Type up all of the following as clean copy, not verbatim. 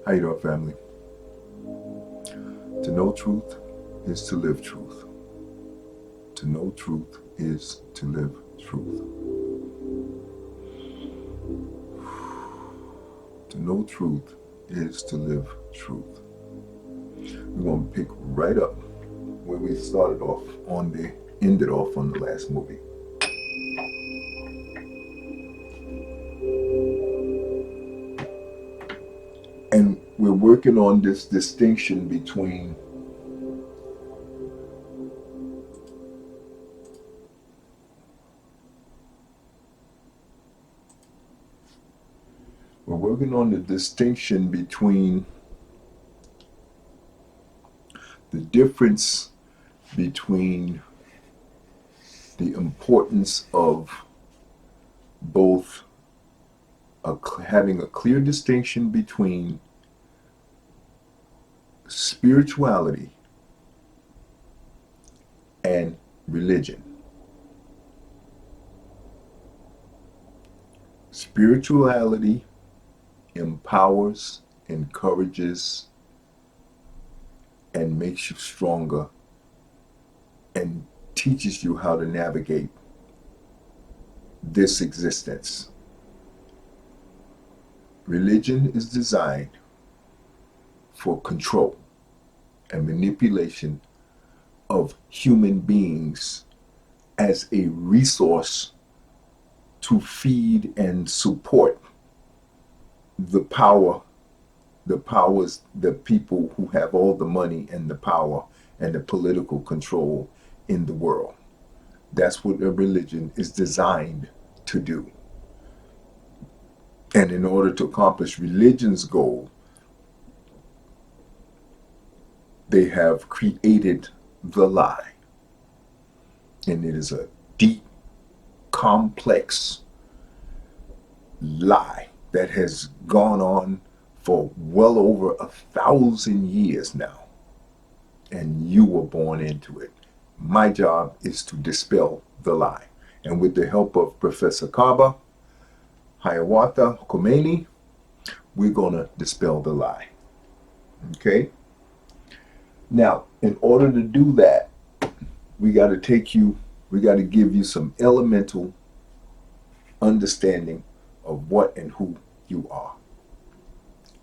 How you doing, family? To know truth is to live truth. To know truth is to live truth. To know truth is to live truth. We're going to pick right up where we started off ended off on the last movie. And we're working on this distinction between the difference between the importance of both having a clear distinction between spirituality and religion. Spirituality empowers, encourages, and makes you stronger and teaches you how to navigate this existence. Religion is designed for control and manipulation of human beings as a resource to feed and support the powers, the people who have all the money and the power and the political control in the world. That's what a religion is designed to do. And in order to accomplish religion's goal, they have created the lie. And it is a deep, complex lie that has gone on for well over 1,000 years now. And you were born into it. My job is to dispel the lie. And with the help of Professor Kaba, Hiawatha Khomeini, we're going to dispel the lie. Okay? Now, in order to do that, we got to give you some elemental understanding of what and who you are.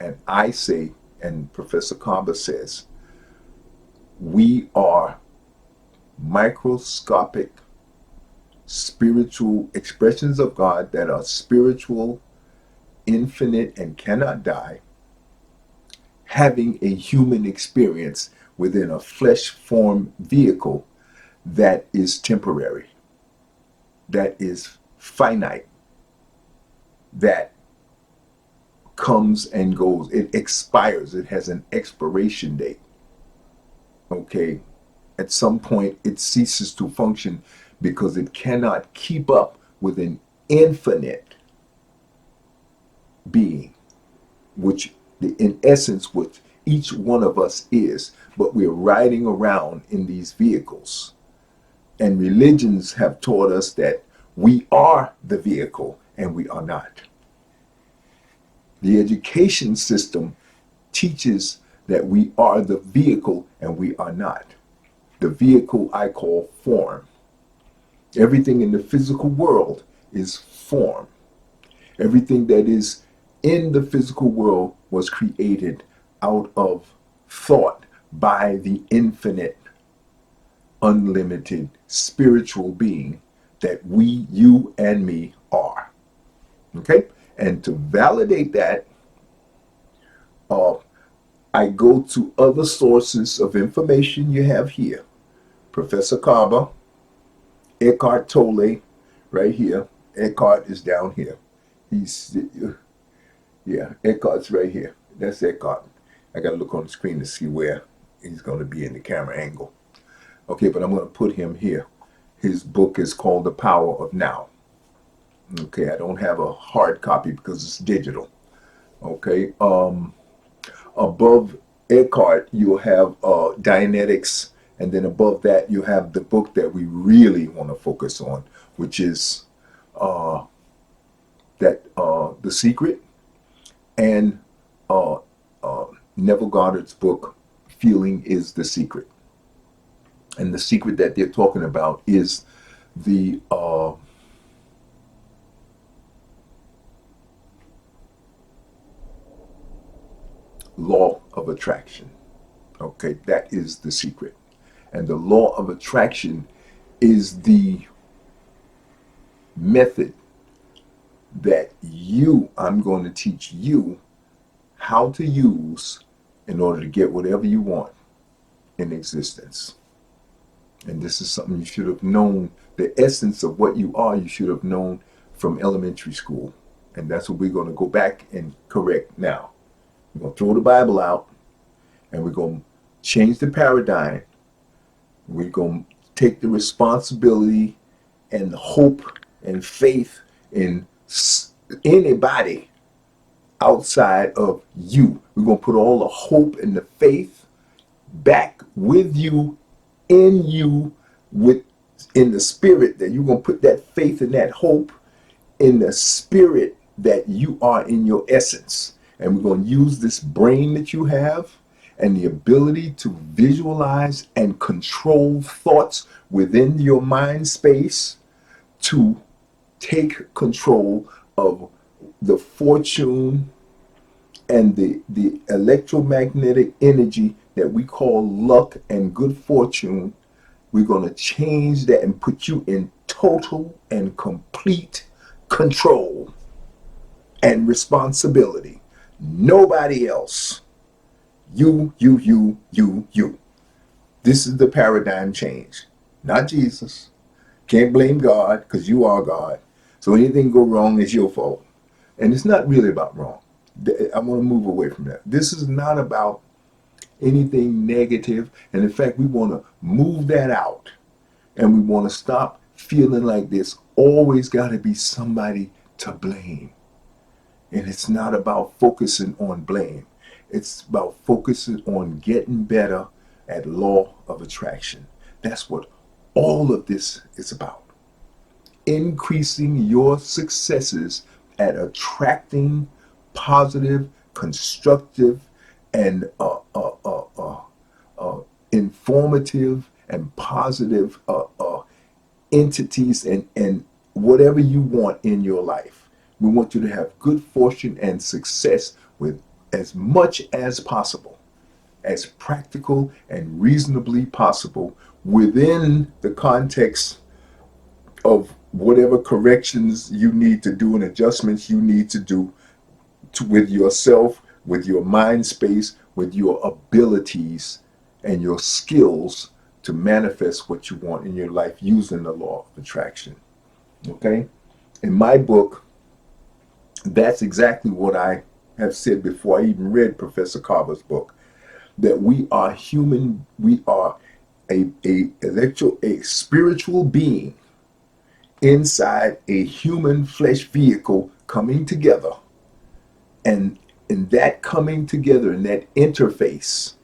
And I say, and Professor Kaba says, we are microscopic spiritual expressions of God that are spiritual, infinite, and cannot die, having a human experience within a flesh form vehicle that is temporary, that is finite, that comes and goes. It expires. It has an expiration date. Okay? At some point, it ceases to function because it cannot keep up with an infinite being, which in essence what each one of us is, but we're riding around in these vehicles. And religions have taught us that we are the vehicle and we are not. The education system teaches that we are the vehicle and we are not. The vehicle I call form. Everything in the physical world is form. Everything that is in the physical world was created out of thought by the infinite, unlimited spiritual being that we, you, and me are. Okay? And to validate that, I go to other sources of information you have here. Professor Kaba, Eckhart Tolle, right here. Eckhart is down here. Eckhart's right here. That's Eckhart. I got to look on the screen to see where he's going to be in the camera angle. Okay, but I'm going to put him here. His book is called The Power of Now. Okay, I don't have a hard copy because it's digital. Okay, above Eckhart, you'll have Dianetics, and then above that, you have the book that we really want to focus on, which is The Secret, and Neville Goddard's book, Feeling is the Secret. And the secret that they're talking about is the law of attraction. Okay, that is the secret. And the law of attraction is the method that I'm going to teach you how to use in order to get whatever you want in existence. And this is something you should have known. The essence of what you are, you should have known from elementary school. And that's what we're going to go back and correct now. We're going to throw the Bible out, and we're going to change the paradigm. We're going to take the responsibility and hope and faith in anybody outside of you. We're going to put all the hope and the faith back with you, in you, in the spirit, that you're going to put that faith and that hope in the spirit that you are in your essence. And we're going to use this brain that you have and the ability to visualize and control thoughts within your mind space to take control of the fortune and the electromagnetic energy that we call luck and good fortune. We're going to change that and put you in total and complete control and responsibility. Nobody else. You. This is the paradigm change. Not Jesus. Can't blame God because you are God. So anything go wrong is your fault. And it's not really about wrong. I want to move away from that. This is not about anything negative. And in fact, we want to move that out. And we want to stop feeling like there's always got to be somebody to blame. And it's not about focusing on blame. It's about focusing on getting better at law of attraction. That's what all of this is about. Increasing your successes at attracting positive, constructive, and informative and positive entities and whatever you want in your life. We want you to have good fortune and success with as much as possible, as practical and reasonably possible within the context of whatever corrections you need to do and adjustments you need to do with yourself, with your mind space, with your abilities and your skills to manifest what you want in your life using the law of attraction. Okay? In my book, that's exactly what I have said before I even read Professor Carver's book, that we are human, we are a spiritual being inside a human flesh vehicle coming together. And in that coming together, in that interface,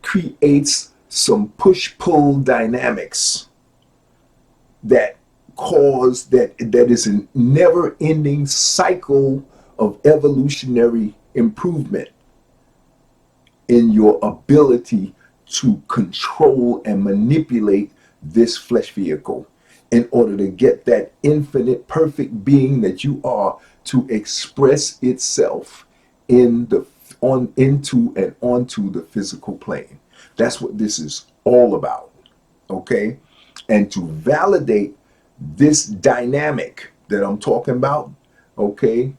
creates some push-pull dynamics that is a never-ending cycle of evolutionary improvement in your ability to control and manipulate this flesh vehicle in order to get that infinite perfect being that you are to express itself into and onto the physical plane. That's what this is all about. Okay? And to validate this dynamic that I'm talking about, okay,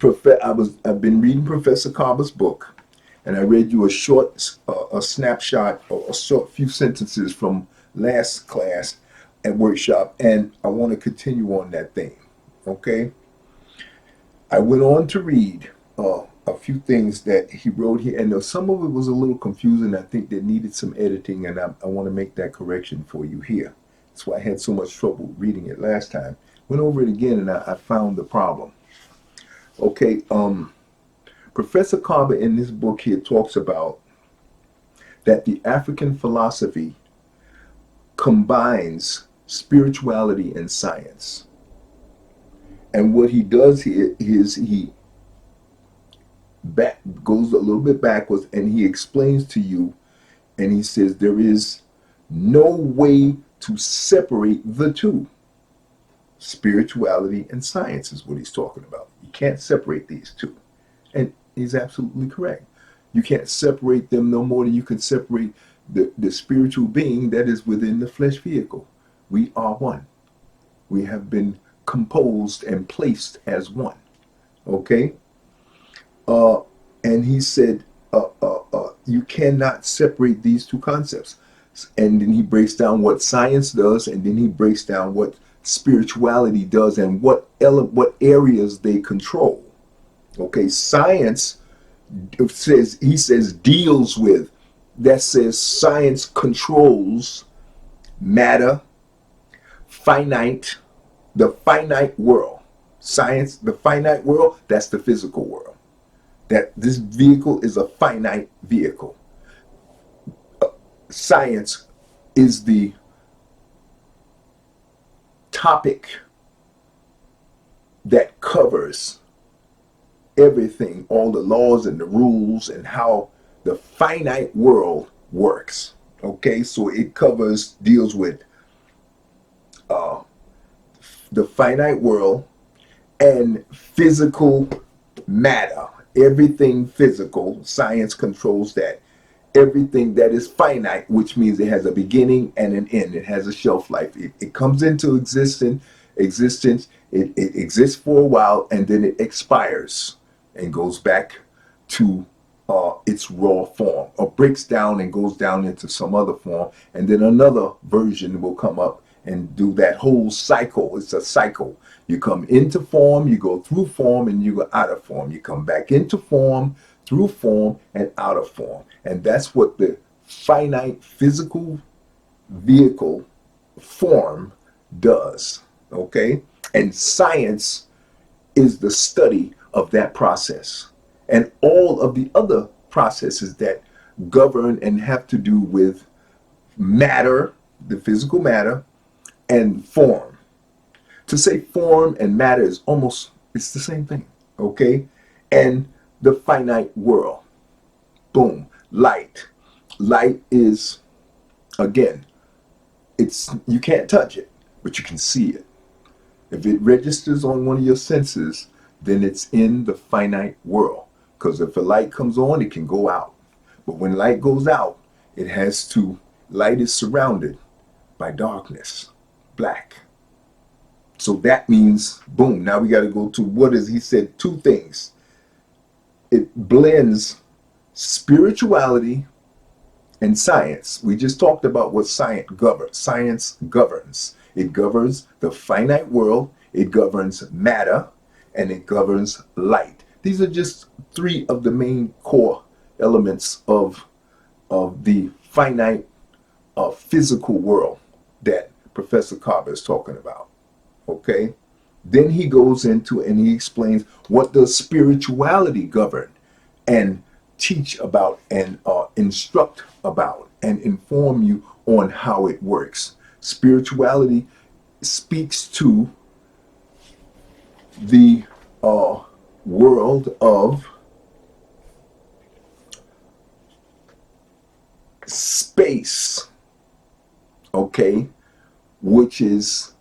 I've been reading Professor Carver's book, and I read you a snapshot or a short few sentences from last class and workshop, and I want to continue on that thing. Okay, I went on to read a few things that he wrote here, and some of it was a little confusing. I think that needed some editing, and I want to make that correction for you here. That's why I had so much trouble reading it last time. Went over it again, and I found the problem. Okay, Professor Carver in this book here talks about that the African philosophy combines spirituality and science. And what he does here is he, back, goes a little bit backwards, and he explains to you, and he says there is no way to separate the two. Spirituality and science is what he's talking about. You can't separate these two. And he's absolutely correct. You can't separate them no more than you can separate the spiritual being that is within the flesh vehicle. We are one. We have been composed and placed as one. Okay? Uh, and he said, you cannot separate these two concepts. And then he breaks down what science does, and then he breaks down what spirituality does, and what areas they control. Okay, science says deals with, that says science controls matter, finite, the finite world. Science, the finite world, that's the physical world. That this vehicle is a finite vehicle. Science is the topic that covers everything, all the laws and the rules and how the finite world works. Okay, so it deals with the finite world and physical matter. Everything physical, science controls that. Everything that is finite, which means it has a beginning and an end. It has a shelf life. It comes into existence. It exists for a while, and then it expires and goes back to its raw form, or breaks down and goes down into some other form, and then another version will come up and do that whole cycle. It's a cycle. You come into form, you go through form, and you go out of form. You come back into form, through form, and out of form. And that's what the finite physical vehicle form does. Okay? And science is the study of that process. And all of the other processes that govern and have to do with matter, the physical matter, and form. To say form and matter is almost, it's the same thing. Okay? And the finite world. Boom. Light. Light is, again, you can't touch it, but you can see it. If it registers on one of your senses, then it's in the finite world. Because if a light comes on, it can go out. But when light goes out, light is surrounded by darkness, black. So that means, boom, now we got to go to he said two things. It blends spirituality and science. We just talked about what science governs. Science governs. It governs the finite world, it governs matter, and it governs light. These are just three of the main core elements of the finite physical world that Professor Carver is talking about. Okay? Then he goes into and he explains what does spirituality govern and teach about and instruct about and inform you on how it works. Spirituality speaks to the world of space, okay, which is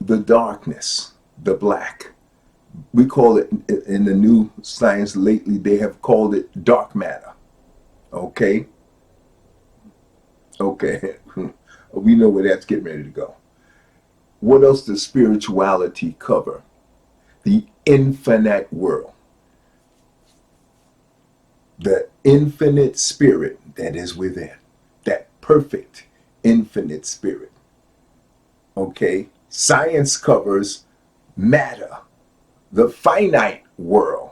the darkness, the black. We call it, in the new science lately, they have called it dark matter. Okay? Okay. We know where that's getting ready to go. What else does spirituality cover? The infinite world. The infinite spirit that is within. That perfect infinite spirit. Okay? Science covers matter, the finite world,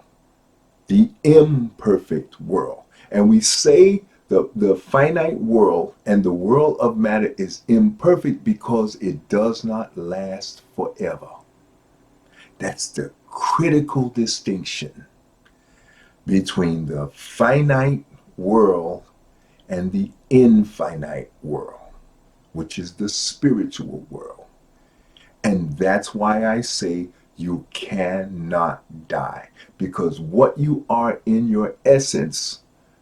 the imperfect world. And we say the finite world and the world of matter is imperfect because it does not last forever. That's the critical distinction between the finite world and the infinite world, which is the spiritual world. And that's why I say You cannot die, because what you are in your essence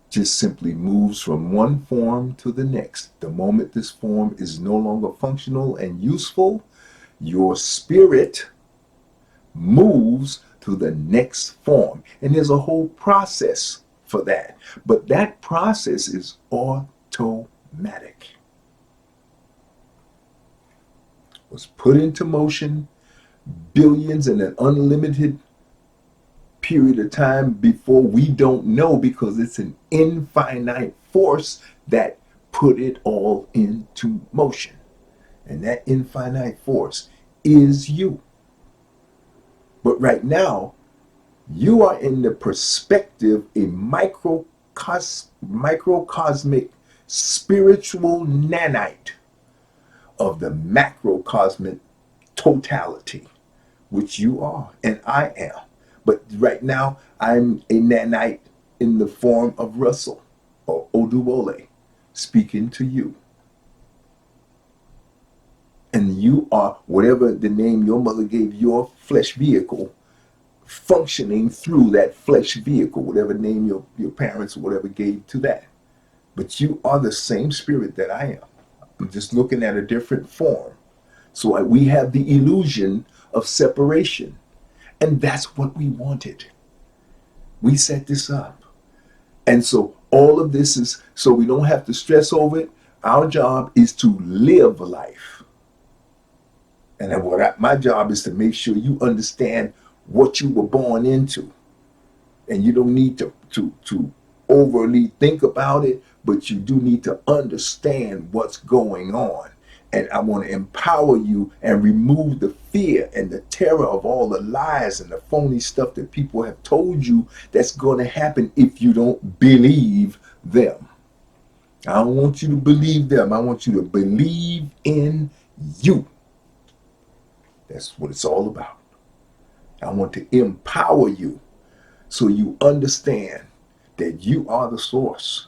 just simply moves from one form to the next. The moment this form is no longer functional and useful, your spirit moves to the next form. And there's a whole process for that. But that process is automatic. It was put into motion billions in an unlimited period of time before we don't know, because it's an infinite force that put it all into motion. And that infinite force is you. But right now, you are in the perspective, a microcosmic spiritual nanite of the macrocosmic totality, which you are and I am. But right now, I'm a nanite in the form of Russell or Oduwole speaking to you. And you are whatever the name your mother gave your flesh vehicle, functioning through that flesh vehicle, whatever name your parents or whatever gave to that. But you are the same spirit that I am. I'm just looking at a different form. So we have the illusion of separation. And that's what we wanted. We set this up. And so all of this is so we don't have to stress over it. Our job is to live life. And my job is to make sure you understand what you were born into. And you don't need to overly think about it, but you do need to understand what's going on. And I want to empower you and remove the fear and the terror of all the lies and the phony stuff that people have told you that's going to happen if you don't believe them. I don't want you to believe them. I want you to believe in you. That's what it's all about. I want to empower you so you understand that you are the source.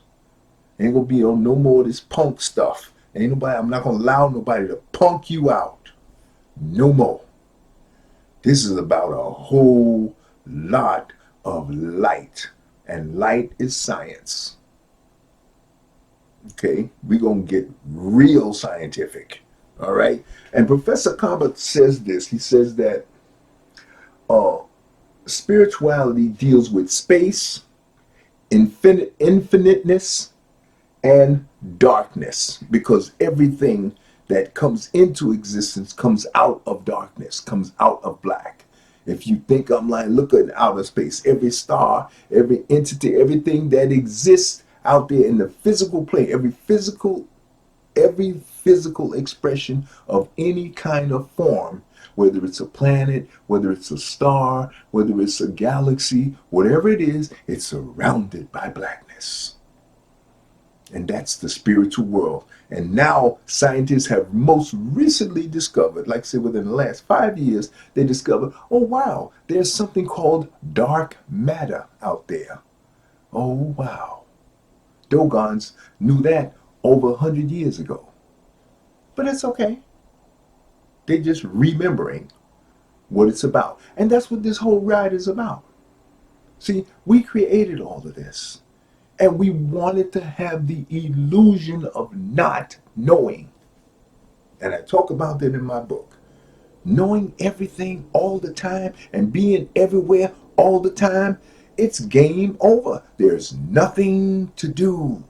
Ain't gonna be on no more of this punk stuff. I'm not gonna allow nobody to punk you out. No more. This is about a whole lot of light. And light is science. Okay? We're gonna get real scientific. All right? And Professor Kamba says this. He says that spirituality deals with space, infiniteness, and darkness, because everything that comes into existence comes out of darkness, comes out of black. If you think I'm like, look at outer space, every star, every entity, everything that exists out there in the physical plane, every physical expression of any kind of form, whether it's a planet, whether it's a star, whether it's a galaxy, whatever it is, it's surrounded by blackness. And that's the spiritual world. And now scientists have most recently discovered, like I said, within the last 5 years, they discovered, oh wow, there's something called dark matter out there. Oh wow. Dogons knew that over 100 years ago. But it's okay. They're just remembering what it's about. And that's what this whole ride is about. See, we created all of this. And we wanted to have the illusion of not knowing. And I talk about that in my book. Knowing everything all the time and being everywhere all the time, it's game over. There's nothing to do.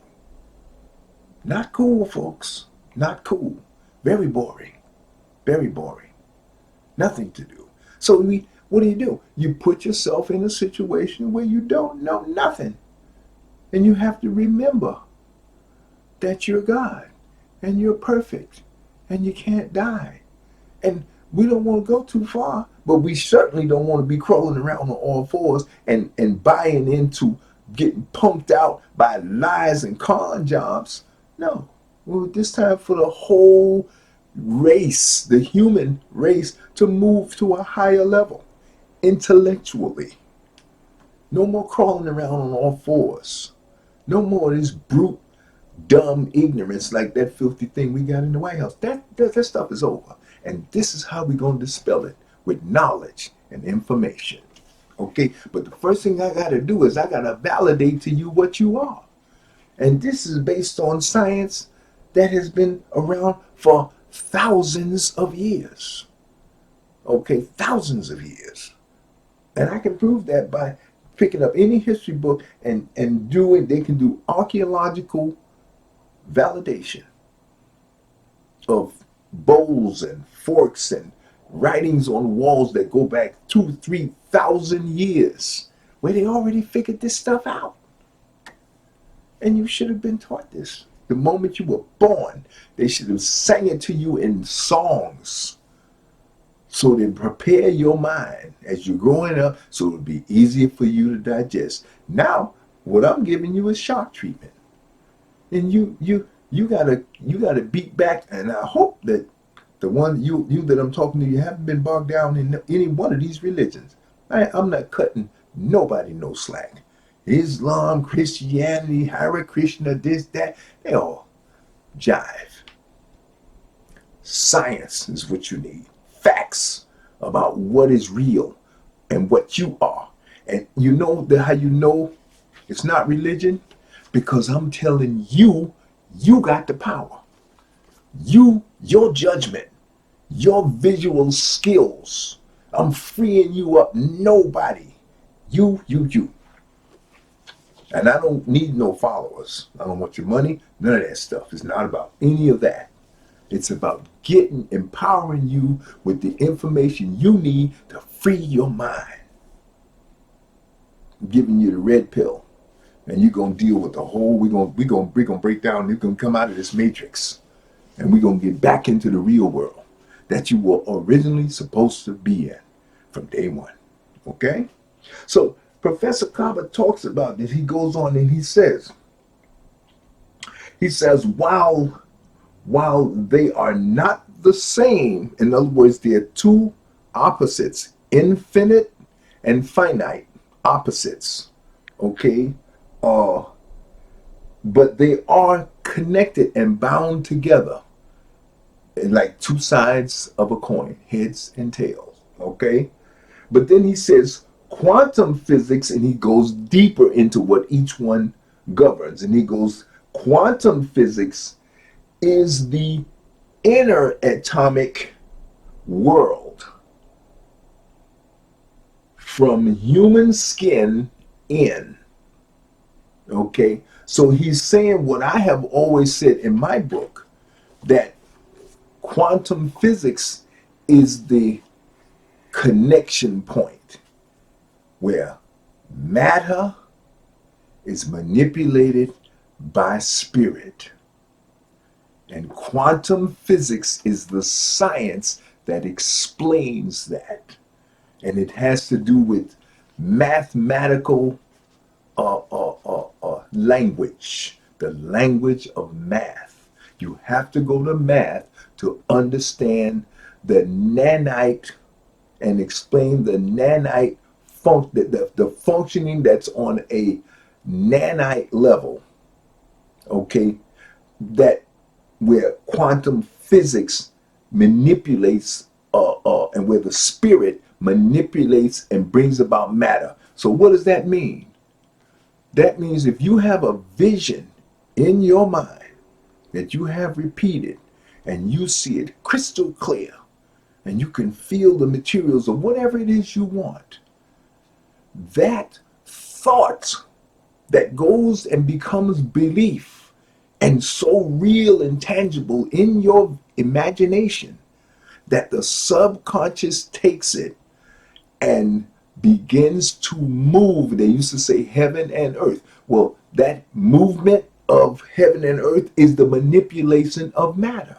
Not cool, folks. Not cool. Very boring. Very boring. Nothing to do. So what do? You put yourself in a situation where you don't know nothing. And you have to remember that you're God and you're perfect and you can't die. And we don't want to go too far, but we certainly don't want to be crawling around on all fours and buying into getting punked out by lies and con jobs. No. Well, this time for the whole race, the human race, to move to a higher level intellectually. No more crawling around on all fours. No more of this brute, dumb ignorance like that filthy thing we got in the White House. That stuff is over. And this is how we're going to dispel it, with knowledge and information. Okay, but the first thing I got to do is I got to validate to you what you are. And this is based on science that has been around for thousands of years. Okay, thousands of years. And I can prove that by picking up any history book and doing, they can do archaeological validation of bowls and forks and writings on walls that go back 2,000 to 3,000 years, where they already figured this stuff out. And you should have been taught this. The moment you were born, they should have sang it to you in songs so they prepare your mind as you're growing up so it'll be easier for you to digest. Now, what I'm giving you is shock treatment. And you gotta beat back, and I hope that the one you that I'm talking to, you haven't been bogged down in any one of these religions. I'm not cutting nobody no slack. Islam, Christianity, Hare Krishna, this, that, they all jive. Science is what you need. Facts about what is real and what you are. And you know how you know it's not religion? Because I'm telling you, you got the power. Your judgment, your visual skills. I'm freeing you up. Nobody. You. And I don't need no followers. I don't want your money, none of that stuff. It's not about any of that. It's about empowering you with the information you need to free your mind. I'm giving you the red pill. And you're gonna deal with the whole, we're gonna break down, you're gonna come out of this matrix. And we're gonna get back into the real world that you were originally supposed to be in from day one. Okay? So Professor Kaba talks about this. He goes on and he says, while they are not the same, in other words, they are two opposites, infinite and finite opposites, okay? But they are connected and bound together like two sides of a coin, heads and tails, okay? But then he says quantum physics, and he goes deeper into what each one governs. And he goes, quantum physics is the inner atomic world from human skin in. Okay? So he's saying what I have always said in my book, that quantum physics is the connection point where matter is manipulated by spirit. And quantum physics is the science that explains that. And it has to do with mathematical language, the language of math. You have to go to math to understand the nanite and explain the nanite the functioning that's on a nanite level, okay, that where quantum physics manipulates and where the spirit manipulates and brings about matter. So what does that mean? That means if you have a vision in your mind that you have repeated and you see it crystal clear and you can feel the materials of whatever it is you want, that thought that goes and becomes belief and so real and tangible in your imagination that the subconscious takes it and begins to move. They used to say heaven and earth. Well, that movement of heaven and earth is the manipulation of matter.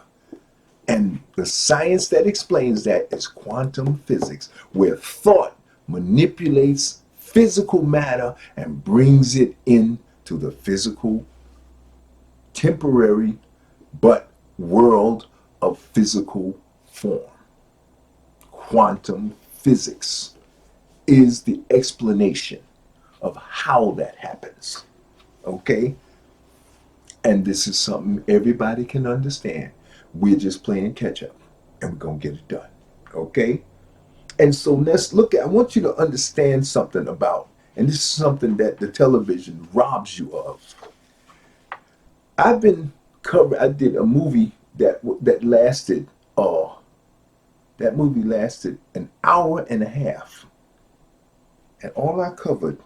And the science that explains that is quantum physics, where thought manipulates physical matter and brings it into the physical, temporary, but world of physical form. Quantum physics is the explanation of how that happens. Okay? And this is something everybody can understand. We're just playing catch up and we're going to get it done. Okay? And so let's look at, I want you to understand something about, and this is something that the television robs you of. I've been covered, I did a movie that lasted, that movie lasted an hour and a half. And all I covered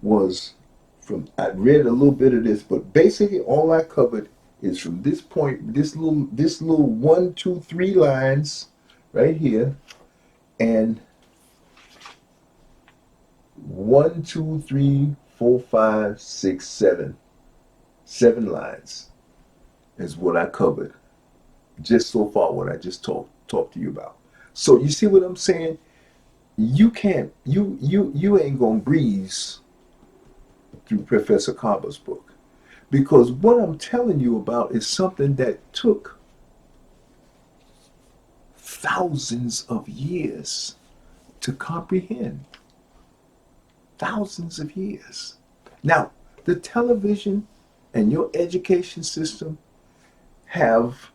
was I read a little bit of this, but basically all I covered is from this point, this little 1, 2, 3 lines right here, and 1, 2, 3, 4, 5, 6, 7, 7 lines is what I covered just so far. What I just talked to you about. So you see what I'm saying? You can't, you ain't gonna breeze through Professor Carver's book, because what I'm telling you about is something that took thousands of years to comprehend. Thousands of years. Now, the television and your education system have,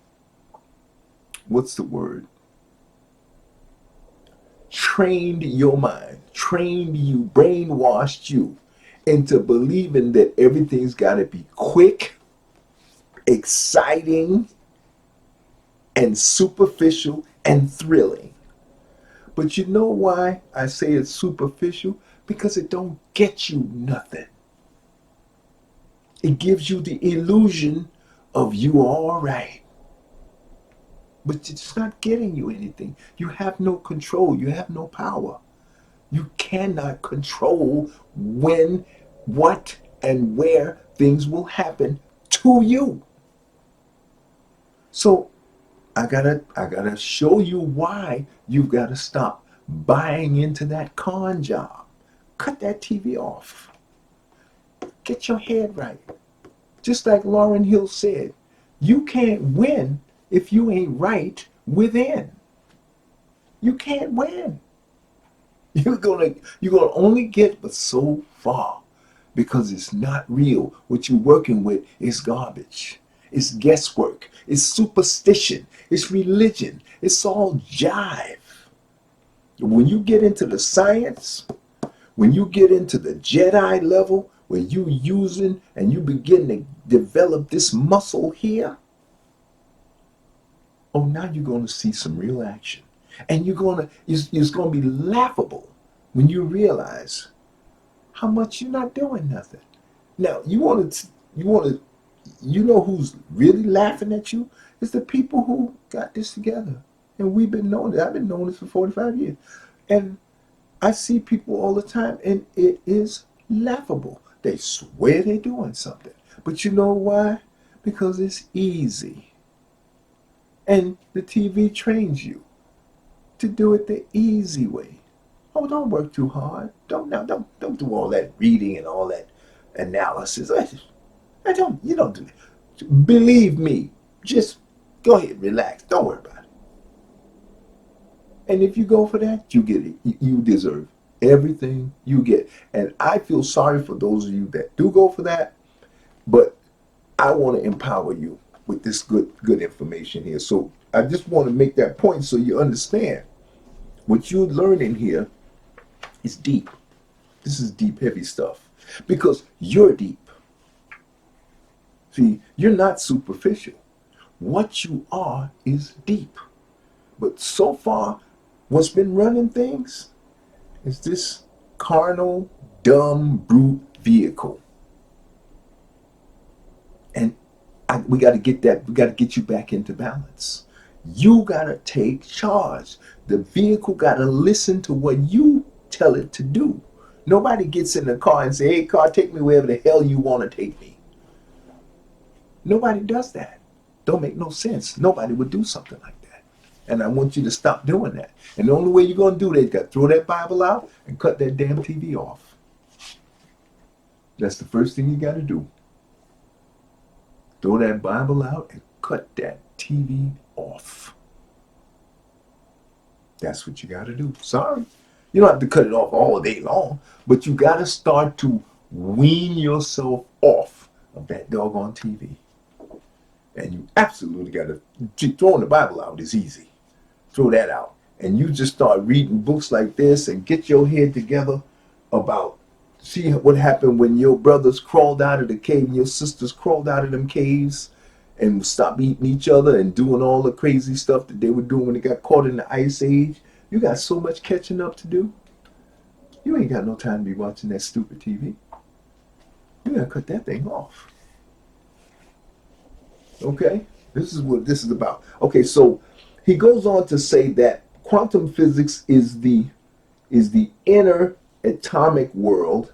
what's the word? Trained your mind, trained you, brainwashed you into believing that everything's got to be quick, exciting, and superficial and thrilling. But you know why I say it's superficial? Because it don't get you nothing. It gives you the illusion of you all right. But it's not getting you anything. You have no control. You have no power. You cannot control when, what, and where things will happen to you. So I gotta show you why you've got to stop buying into that con job. Cut that TV off. Get your head right. Just like Lauryn Hill said, you can't win if you ain't right within. You can't win. You're gonna only get but so far, because it's not real. What you're working with is garbage. It's guesswork. It's superstition. It's religion. It's all jive. When you get into the science, when you get into the Jedi level, where you using and you begin to develop this muscle here, oh, now you're going to see some real action. And it's going to be laughable when you realize how much you're not doing nothing. Now, you know who's really laughing at you? It's the people who got this together. And I've been knowing this for 45 years. And I see people all the time, and it is laughable. They swear they're doing something. But you know why? Because it's easy. And the TV trains you to do it the easy way. Oh, don't work too hard. Don't do all that reading and all that analysis. You don't do that. Believe me, just go ahead, relax. Don't worry about it. And if you go for that, you get it. You deserve everything you get. And I feel sorry for those of you that do go for that, but I want to empower you with this good information here. So I just want to make that point so you understand what you're learning here is deep. This is deep, heavy stuff, because you're deep. See, you're not superficial. What you are is deep. But so far, what's been running things is this carnal, dumb, brute vehicle. And we got to get that. We got to get you back into balance. You got to take charge. The vehicle got to listen to what you tell it to do. Nobody gets in the car and say, "Hey, car, take me wherever the hell you want to take me." Nobody does that. Don't make no sense. Nobody would do something like that. And I want you to stop doing that. And the only way you're going to do that, you got to throw that Bible out and cut that damn TV off. That's the first thing you got to do. Throw that Bible out and cut that TV off. That's what you got to do. Sorry. You don't have to cut it off all day long, but you got to start to wean yourself off of that doggone TV. And you absolutely got to, throwing the Bible out is easy. Throw that out and you just start reading books like this and get your head together about, see what happened when your brothers crawled out of the cave and your sisters crawled out of them caves and stopped eating each other and doing all the crazy stuff that they were doing when they got caught in the ice age. You got so much catching up to do. You ain't got no time to be watching that stupid TV. You gotta cut that thing off. Okay? This is what this is about. Okay, so he goes on to say that quantum physics is the inner atomic world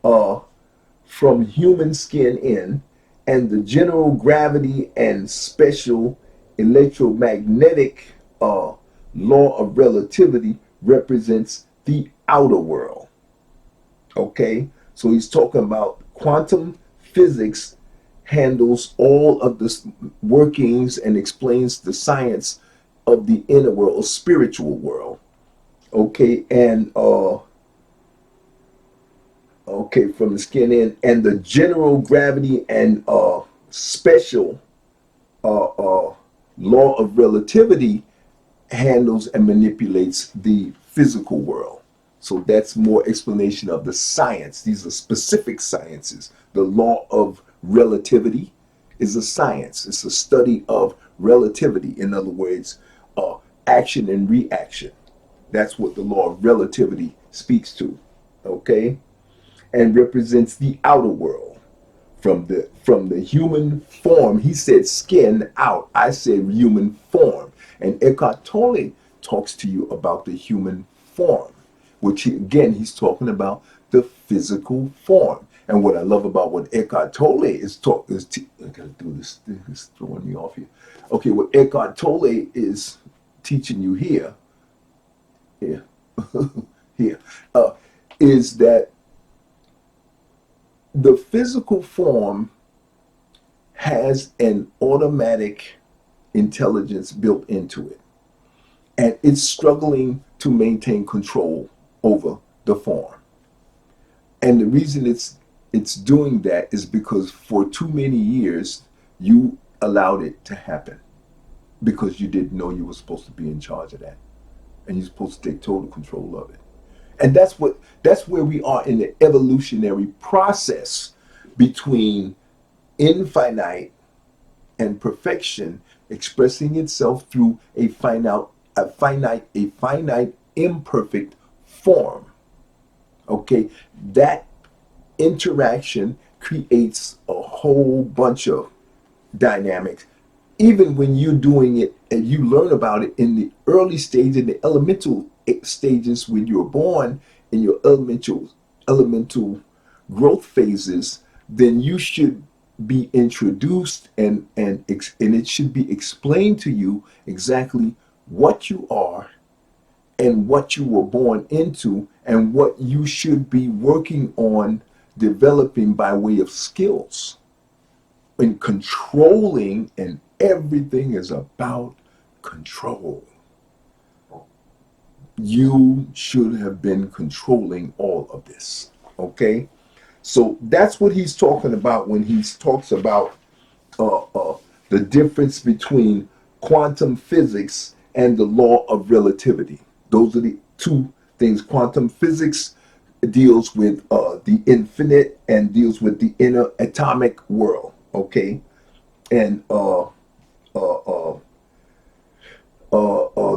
from human skin in, and the general gravity and special electromagnetic law of relativity represents the outer world. Okay, so he's talking about quantum physics handles all of the workings and explains the science of the inner world or spiritual world. Okay, and okay, from the skin in, and the general gravity and special law of relativity handles and manipulates the physical world. So that's more explanation of the science. These are specific sciences. The law of relativity is a science. It's a study of relativity. In other words, action and reaction. That's what the law of relativity speaks to. Okay? And represents the outer world. From the human form, he said skin out. I said human form. And Eckhart Tolle talks to you about the human form, which he's talking about the physical form. And what I love about what Eckhart Tolle is I gotta do this. It's throwing me off here. Okay, what Eckhart Tolle is teaching you here, here, is that the physical form has an automatic intelligence built into it, and it's struggling to maintain control over the form. And the reason it's doing that is because for too many years you allowed it to happen because you didn't know you were supposed to be in charge of that, and you're supposed to take total control of it. And that's where we are in the evolutionary process between infinite and perfection expressing itself through a finite imperfect form. Okay, that interaction creates a whole bunch of dynamics. Even when you're doing it and you learn about it in the early stage, in the elemental stages when you're born, in your elemental growth phases, then you should be introduced and it should be explained to you exactly what you are and what you were born into and what you should be working on developing by way of skills and controlling. And everything is about control. You should have been controlling all of this. Okay, so that's what he's talking about when he talks about the difference between quantum physics and the law of relativity. Those are the two things. Quantum physics deals with the infinite and deals with the inner atomic world. Okay, and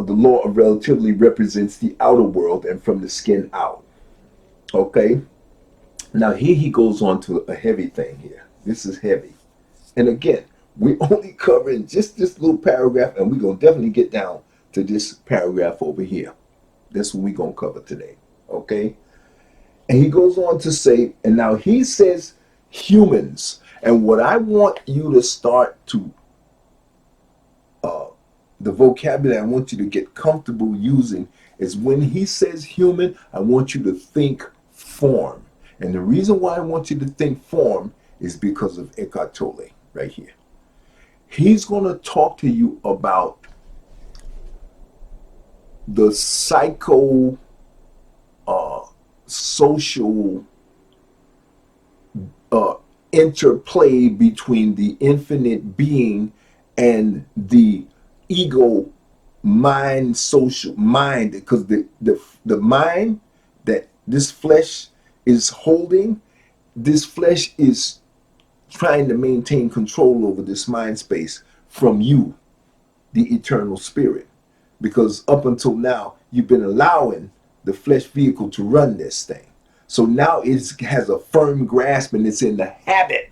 the law of relativity represents the outer world and from the skin out. Okay, now here he goes on to a heavy thing here. This is heavy. And again, we only covering just this little paragraph, and we're going to definitely get down to this paragraph over here. That's what we're going to cover today. Okay? And he goes on to say, and now he says humans. And what I want you to start to, the vocabulary I want you to get comfortable using is when he says human, I want you to think form. And the reason why I want you to think form is because of Eckhart Tolle right here. He's going to talk to you about the psycho social interplay between the infinite being and the ego mind, social mind, because the mind that this flesh is holding, this flesh is trying to maintain control over this mind space from you, the eternal spirit. Because up until now, you've been allowing the flesh vehicle to run this thing. So now it has a firm grasp and it's in the habit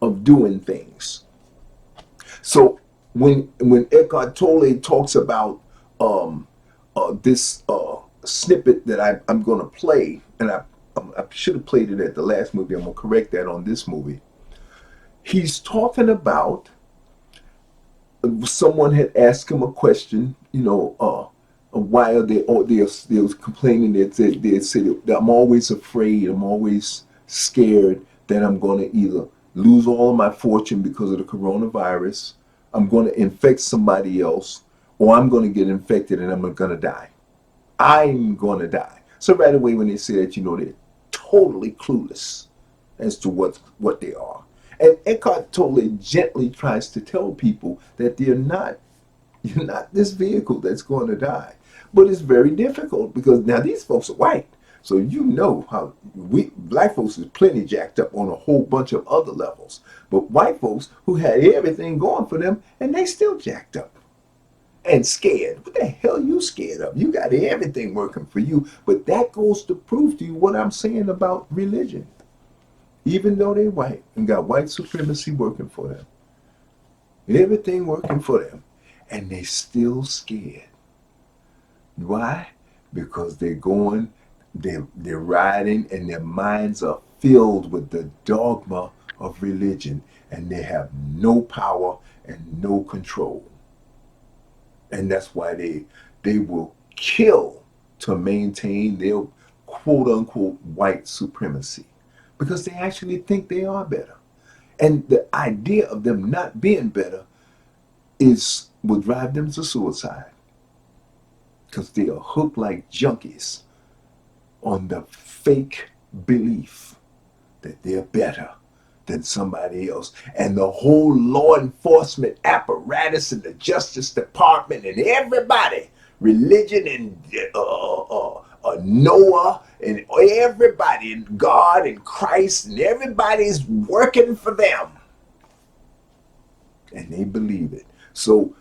of doing things. So when Eckhart Tolle talks about this snippet that I'm going to play, and I should have played it at the last movie. I'm going to correct that on this movie. He's talking about someone had asked him a question, why are they was complaining they said that I'm always afraid, I'm always scared that I'm going to either lose all of my fortune because of the coronavirus, I'm going to infect somebody else, or I'm going to get infected and I'm going to die. I'm going to die. So right away when they say that, they're totally clueless as to what they are. And Eckhart Tolle gently tries to tell people that you're not this vehicle that's going to die. But it's very difficult because now these folks are white. So you know how we black folks is plenty jacked up on a whole bunch of other levels. But white folks who had everything going for them and they still jacked up and scared. What the hell are you scared of? You got everything working for you. But that goes to prove to you what I'm saying about religion. Even though they're white and got white supremacy working for them, everything working for them, and they still scared. Why? Because they're riding, and their minds are filled with the dogma of religion, and they have no power and no control. And that's why they will kill to maintain their quote unquote white supremacy. Because they actually think they are better. And the idea of them not being better will drive them to suicide. Because they are hooked like junkies on the fake belief that they're better than somebody else. And the whole law enforcement apparatus and the Justice Department and everybody, religion and Noah and everybody, and God and Christ, and everybody's working for them. And they believe it. So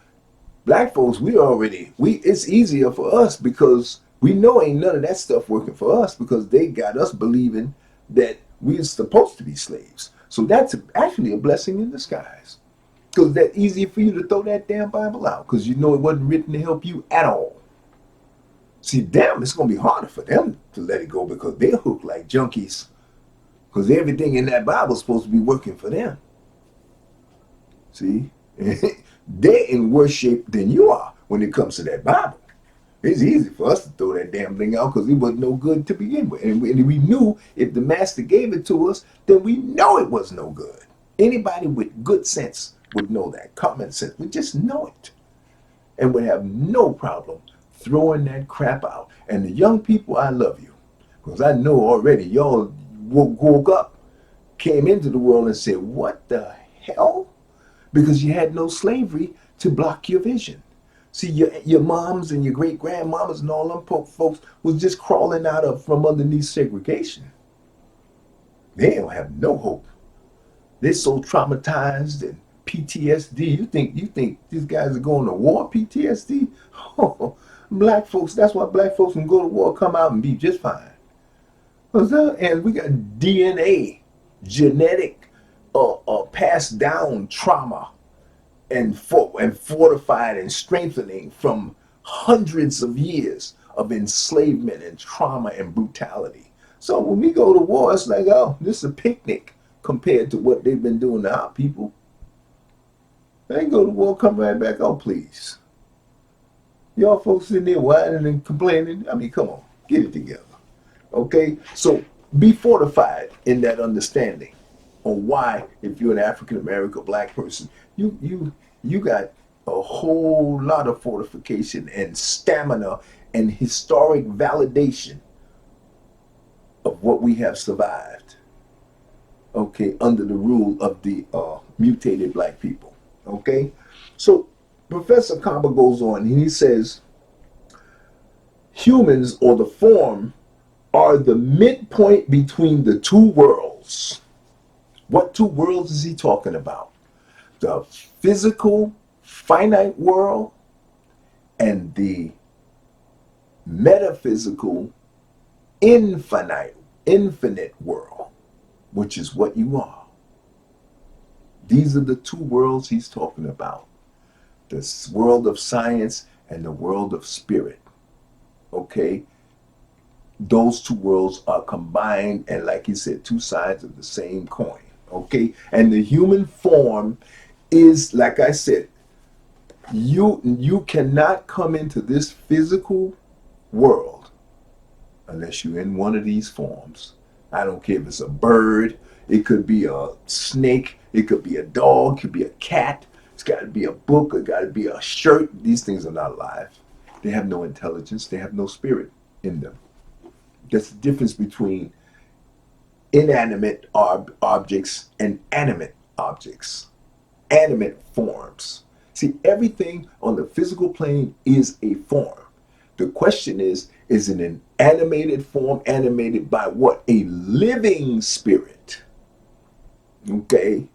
black folks, it's easier for us because we know ain't none of that stuff working for us because they got us believing that we're supposed to be slaves. So that's actually a blessing in disguise. Because that's easy for you to throw that damn Bible out because you know it wasn't written to help you at all. See, damn, it's going to be harder for them to let it go because they're hooked like junkies. Because everything in that Bible is supposed to be working for them. See? They're in worse shape than you are when it comes to that Bible. It's easy for us to throw that damn thing out because it wasn't no good to begin with. And we knew if the master gave it to us, then we know it was no good. Anybody with good sense would know that. Common sense would just know it. And would have no problem throwing that crap out. And the young people, I love you. Because I know already y'all woke up, came into the world and said, what the hell? Because you had no slavery to block your vision. See, your moms and your great grandmamas and all them folks was just crawling out from underneath segregation. They don't have no hope. They're so traumatized and PTSD. You think these guys are going to war? PTSD? Oh, black folks. That's why black folks can go to war, come out and be just fine. And we got DNA, genetic, passed down trauma and fortified and strengthening from hundreds of years of enslavement and trauma and brutality. So when we go to war, it's like, oh, this is a picnic compared to what they've been doing to our people. They go to war, come right back. Oh, please. Y'all folks sitting there whining and complaining. I mean, come on, get it together. Okay? So be fortified in that understanding on why, if you're an African American black person, you got a whole lot of fortification and stamina and historic validation of what we have survived, okay, under the rule of the mutated black people, okay? So Professor Kaba goes on and he says, humans, or the form, are the midpoint between the two worlds. What two worlds is he talking about? The physical, finite world and the metaphysical, infinite world, which is what you are. These are the two worlds he's talking about. The world of science and the world of spirit. Okay? Those two worlds are combined, and like he said, two sides of the same coin. Okay? And the human form is, like I said, you cannot come into this physical world unless you're in one of these forms. I don't care if it's a bird, it could be a snake, it could be a dog, it could be a cat, it's got to be a book, it got to be a shirt. These things are not alive. They have no intelligence, they have no spirit in them. That's the difference between inanimate objects and animate objects, animate forms. See, everything on the physical plane is a form. The question is it an animated form, animated by what? A living spirit. Okay?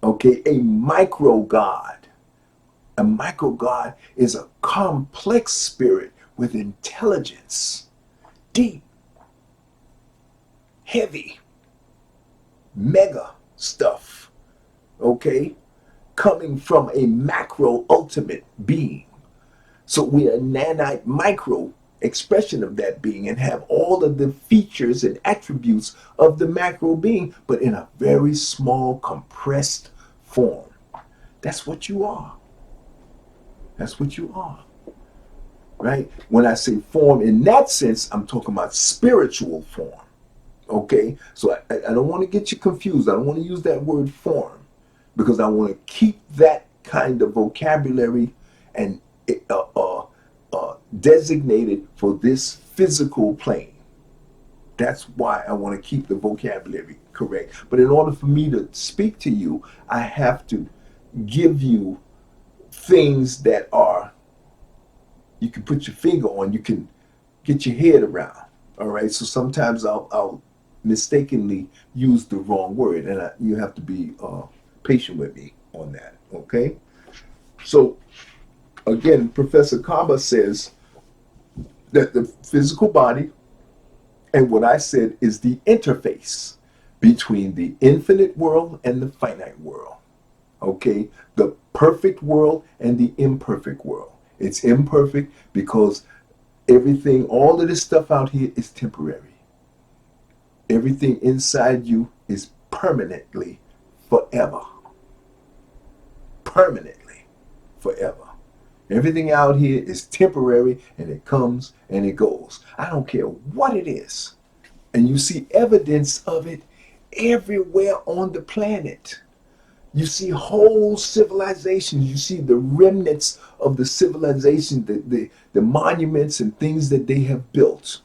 Okay, a micro God. A micro God is a complex spirit with intelligence, deep, heavy, mega stuff. Okay? Coming from a macro ultimate being. So we are nanite micro expression of that being and have all of the features and attributes of the macro being, but in a very small, compressed form. That's what you are. That's what you are. Right? When I say form in that sense, I'm talking about spiritual form. Okay? So I don't want to get you confused. I don't want to use that word form because I want to keep that kind of vocabulary and designated for this physical plane. That's why I want to keep the vocabulary correct. But in order for me to speak to you, I have to give you things that are, you can put your finger on, you can get your head around. All right. So sometimes I'll mistakenly use the wrong word, and you have to be patient with me on that. Okay. So again, Professor Kaba says that the physical body and what I said is the interface between the infinite world and the finite world. Okay? The perfect world and the imperfect world. It's imperfect because everything, all of this stuff out here is temporary. Everything inside you is permanently forever. Permanently forever. Everything out here is temporary, and it comes and it goes. I don't care what it is. And you see evidence of it everywhere on the planet. You see whole civilizations. You see the remnants of the civilization, the monuments and things that they have built.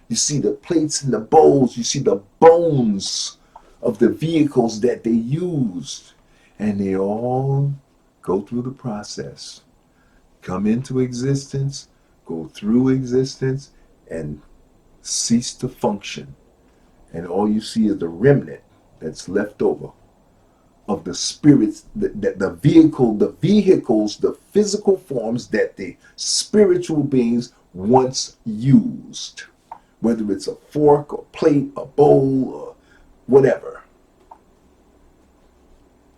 You see the plates and the bowls. You see the bones of the vehicles that they used. And they all go through the process. Come into existence, go through existence, and cease to function. And all you see is the remnant that's left over of the spirits, the vehicles, the physical forms that the spiritual beings once used. Whether it's a fork, a plate, a bowl, or whatever.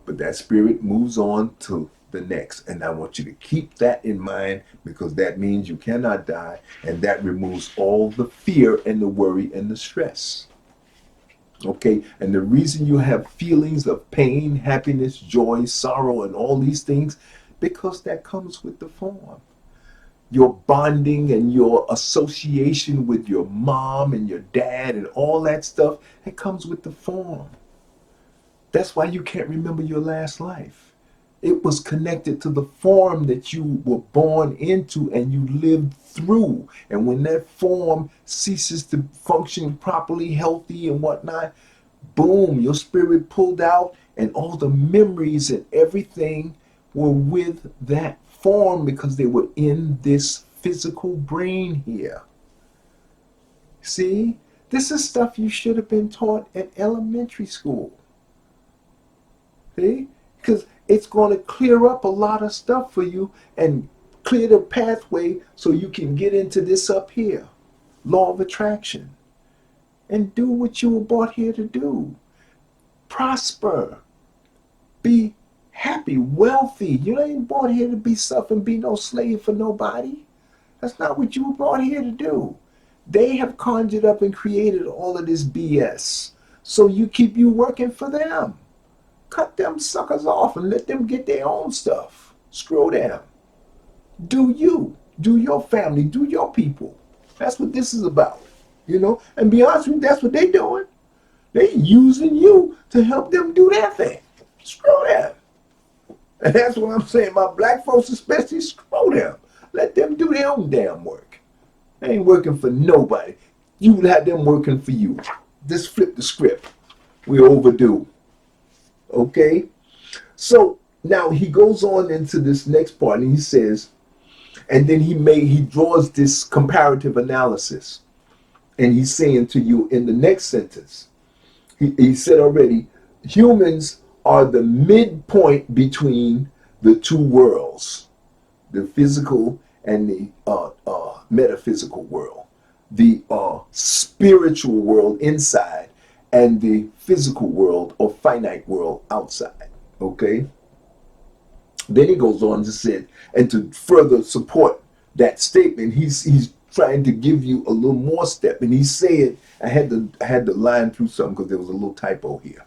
But that spirit moves on to the next. And I want you to keep that in mind because that means you cannot die, and that removes all the fear and the worry and the stress. Okay, and the reason you have feelings of pain, happiness, joy, sorrow, and all these things, because that comes with the form. Your bonding and your association with your mom and your dad and all that stuff, it comes with the form. That's why you can't remember your last life. It was connected to the form that you were born into and you lived through. And when that form ceases to function properly, healthy and whatnot, boom, your spirit pulled out and all the memories and everything were with that formed because they were in this physical brain here. See, this is stuff you should have been taught at elementary school. See, because it's going to clear up a lot of stuff for you and clear the pathway so you can get into this up here, law of attraction, and do what you were brought here to do. Prosper, be happy, wealthy. You ain't brought here to be suffering, be no slave for nobody. That's not what you were brought here to do. They have conjured up and created all of this BS. So you keep you working for them. Cut them suckers off and let them get their own stuff. Screw them. Do you. Do your family. Do your people. That's what this is about. You know? And be honest with you, that's what they're doing. They're using you to help them do their thing. Screw them. And that's what I'm saying. My black folks especially, screw them. Let them do their own damn work. They ain't working for nobody. You have them working for you. Just flip the script. We're overdue. Okay? So now he goes on into this next part and he says, and then he draws this comparative analysis. And he's saying to you in the next sentence, he said already, humans are the midpoint between the two worlds, the physical and the metaphysical world, the spiritual world inside and the physical world or finite world outside. Okay? Then he goes on to say, and to further support that statement, he's trying to give you a little more step. And he said, I had to line through something because there was a little typo here.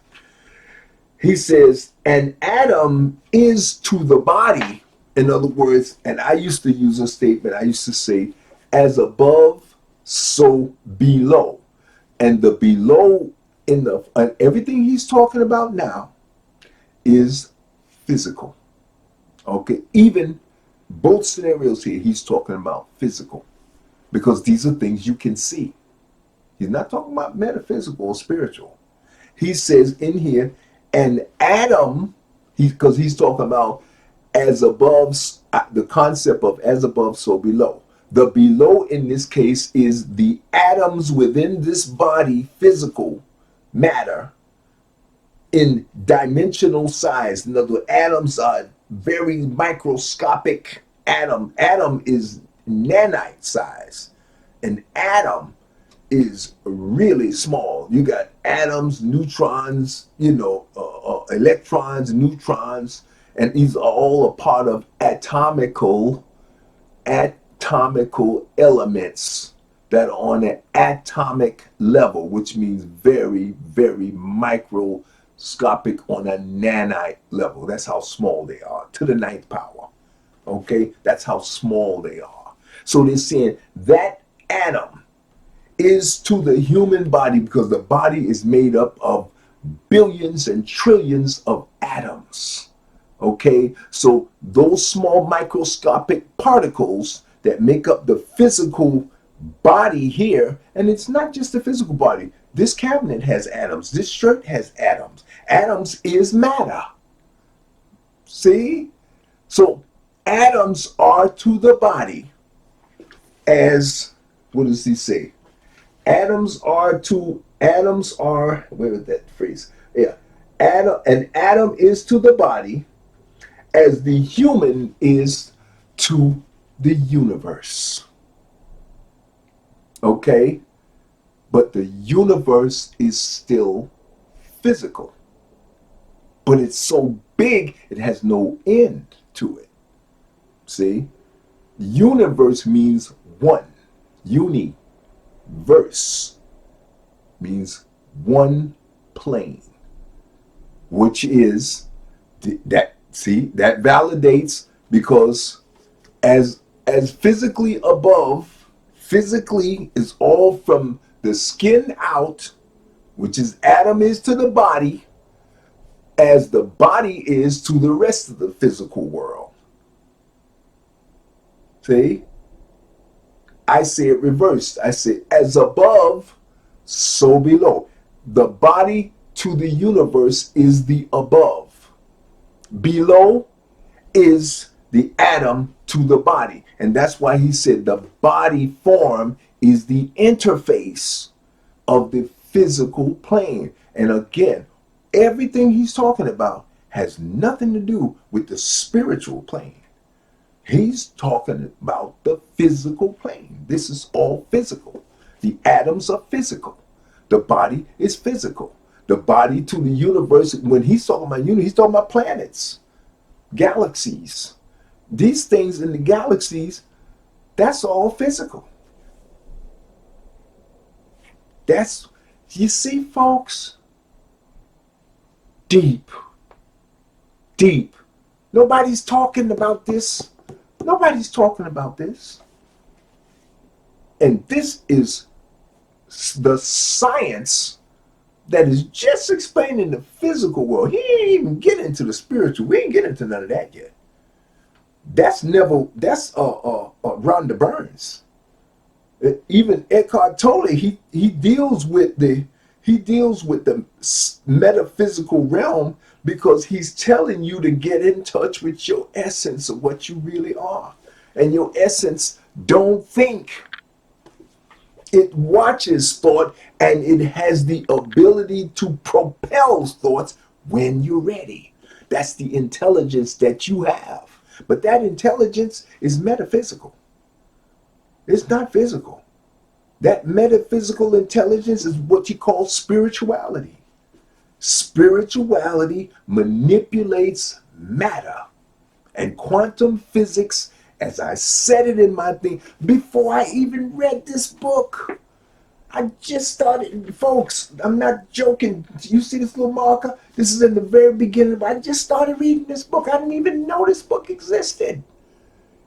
He says, an atom is to the body. In other words, and I used to use a statement, I used to say, as above, so below. And the below in the everything he's talking about now is physical. Okay, even both scenarios here, he's talking about physical because these are things you can see. He's not talking about metaphysical or spiritual. He says in here, an atom, because he's talking about as above, the concept of as above, so below. The below in this case is the atoms within this body, physical matter, in dimensional size. In other words, atoms are very microscopic. Atom is nanite size. An atom is really small. You got atoms, neutrons, electrons, neutrons, and these are all a part of atomical elements that are on an atomic level, which means very, very microscopic on a nanite level. That's how small they are, to the ninth power. Okay? That's how small they are. So they're saying that atom is to the human body because the body is made up of billions and trillions of atoms. Okay? So those small microscopic particles that make up the physical body here, and it's not just the physical body. This cabinet has atoms. This shirt has atoms. Atoms is matter. See? So atoms are to the body as, what does he say? Atoms are, where is that phrase? Yeah. An atom is to the body as the human is to the universe. Okay? But the universe is still physical. But it's so big, it has no end to it. See? Universe means one. Universe means one plane, which is that validates because as physically above, physically is all from the skin out, which is atom is to the body, as the body is to the rest of the physical world. See? I say it reversed. I say as above, so below. The body to the universe is the above. Below is the atom to the body. And that's why he said the body form is the interface of the physical plane. And again, everything he's talking about has nothing to do with the spiritual plane. He's talking about the physical plane. This is all physical. The atoms are physical. The body is physical. The body to the universe, when he's talking about universe, he's talking about planets, galaxies. These things in the galaxies, that's all physical. That's, you see, folks, deep, deep. Nobody's talking about this. Nobody's talking about this. And this is the science that is just explaining the physical world. He ain't even get into the spiritual. We ain't get into none of that yet. That's Rhonda Burns. Even Eckhart Tolle, he deals with the metaphysical realm because he's telling you to get in touch with your essence of what you really are. And your essence don't think. It watches thought, and it has the ability to propel thoughts when you're ready. That's the intelligence that you have. But that intelligence is metaphysical. It's not physical. That metaphysical intelligence is what you call spirituality. Spirituality manipulates matter. And quantum physics, as I said it in my thing, before I even read this book, I just started, folks, I'm not joking. You see this little marker? This is in the very beginning. I just started reading this book. I didn't even know this book existed.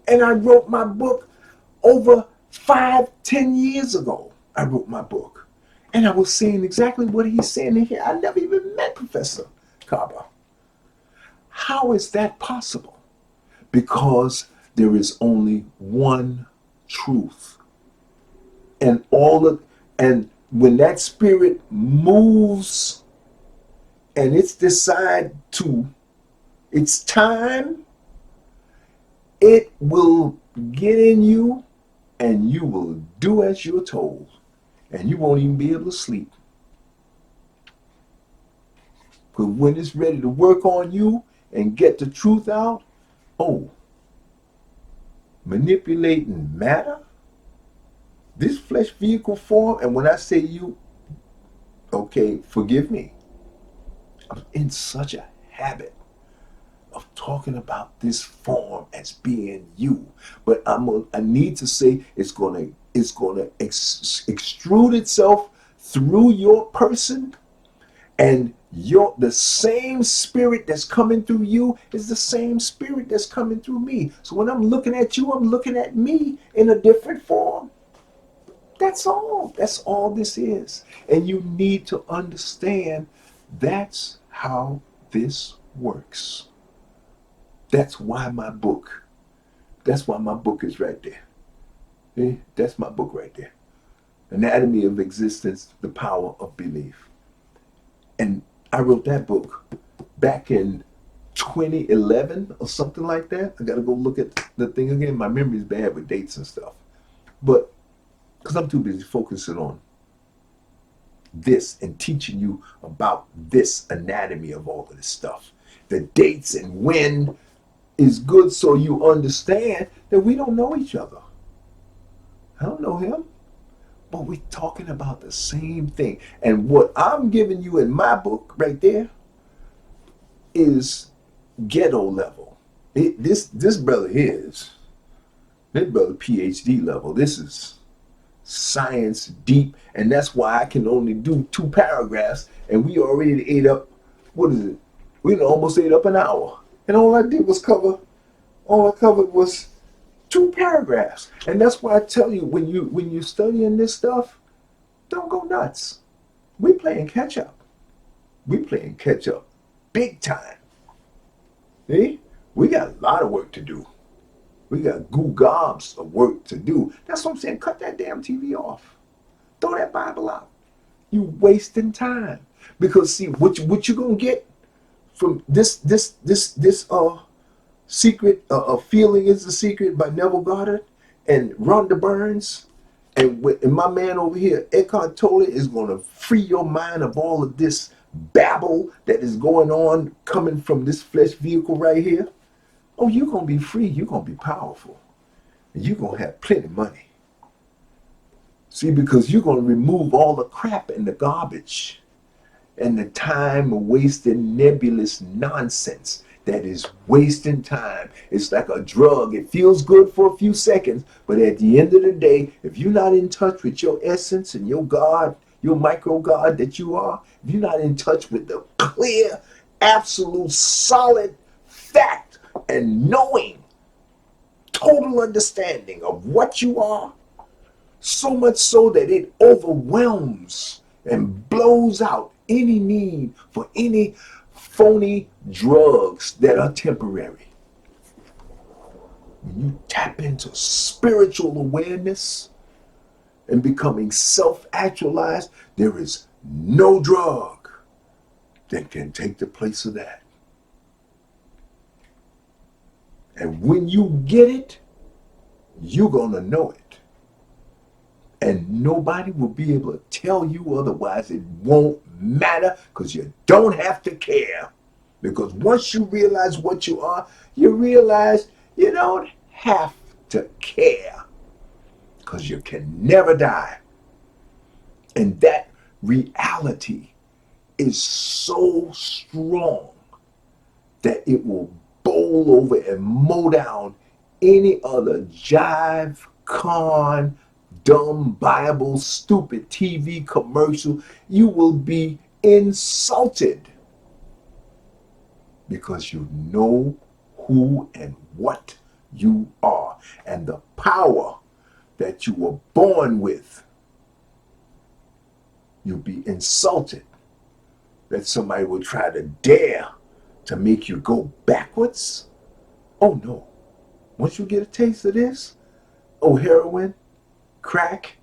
And I wrote my book over 5-10 years ago. I wrote my book. And I was saying exactly what he's saying in here. I never even met Professor Kaba. How is that possible? Because there is only one truth. And when that spirit moves and it's time, it will get in you and you will do as you're told. And you won't even be able to sleep. Because when it's ready to work on you and get the truth out, manipulating matter, this flesh vehicle form, and when I say you, okay, forgive me. I'm in such a habit of talking about this form as being you, but I need to say it's gonna extrude itself through your person, and the same spirit that's coming through you is the same spirit that's coming through me. So when I'm looking at you, I'm looking at me in a different form. That's all. That's all this is. And you need to understand that's how this works. That's why my book is right there. That's my book right there. Anatomy of Existence, The Power of Belief. And I wrote that book back in 2011 or something like that. I got to go look at the thing again. My memory's bad with dates and stuff. But because I'm too busy focusing on this and teaching you about this anatomy of all of this stuff. The dates and when is good so you understand that we don't know each other. I don't know him, but we're talking about the same thing. And what I'm giving you in my book right there is ghetto level. This brother here is, this brother PhD level. This is science deep, and that's why I can only do 2 paragraphs, and we already ate up, what is it? We almost ate up an hour. And all I covered was 2 paragraphs. And that's why I tell you, when you're studying this stuff, don't go nuts. We playing catch up. We playing catch up big time. See? We got a lot of work to do. We got goo gobs of work to do. That's what I'm saying. Cut that damn TV off. Throw that Bible out. You wasting time. Because see, what you gonna get from this Secret, A Feeling is the Secret by Neville Goddard and Rhonda Burns. And my man over here, Eckhart Tolle, is going to free your mind of all of this babble that is going on coming from this flesh vehicle right here. Oh, you're going to be free. You're going to be powerful. And you're going to have plenty of money. See, because you're going to remove all the crap and the garbage and the time wasting nebulous nonsense that is wasting time. It's like a drug. It feels good for a few seconds, but at the end of the day, if you're not in touch with your essence and your God, your micro God that you are, if you're not in touch with the clear, absolute, solid fact and knowing, total understanding of what you are, so much so that it overwhelms and blows out any need for any phony drugs that are temporary. When you tap into spiritual awareness and becoming self-actualized, there is no drug that can take the place of that. And when you get it, you're going to know it. And nobody will be able to tell you otherwise. It won't matter because you don't have to care. Because once you realize what you are, you realize you don't have to care because you can never die. And that reality is so strong that it will bowl over and mow down any other jive, con, dumb Bible, stupid TV commercial. You will be insulted because you know who and what you are and the power that you were born with. You'll be insulted that somebody will try to dare to make you go backwards. Oh no. Once you get a taste of this, oh, heroin, crack,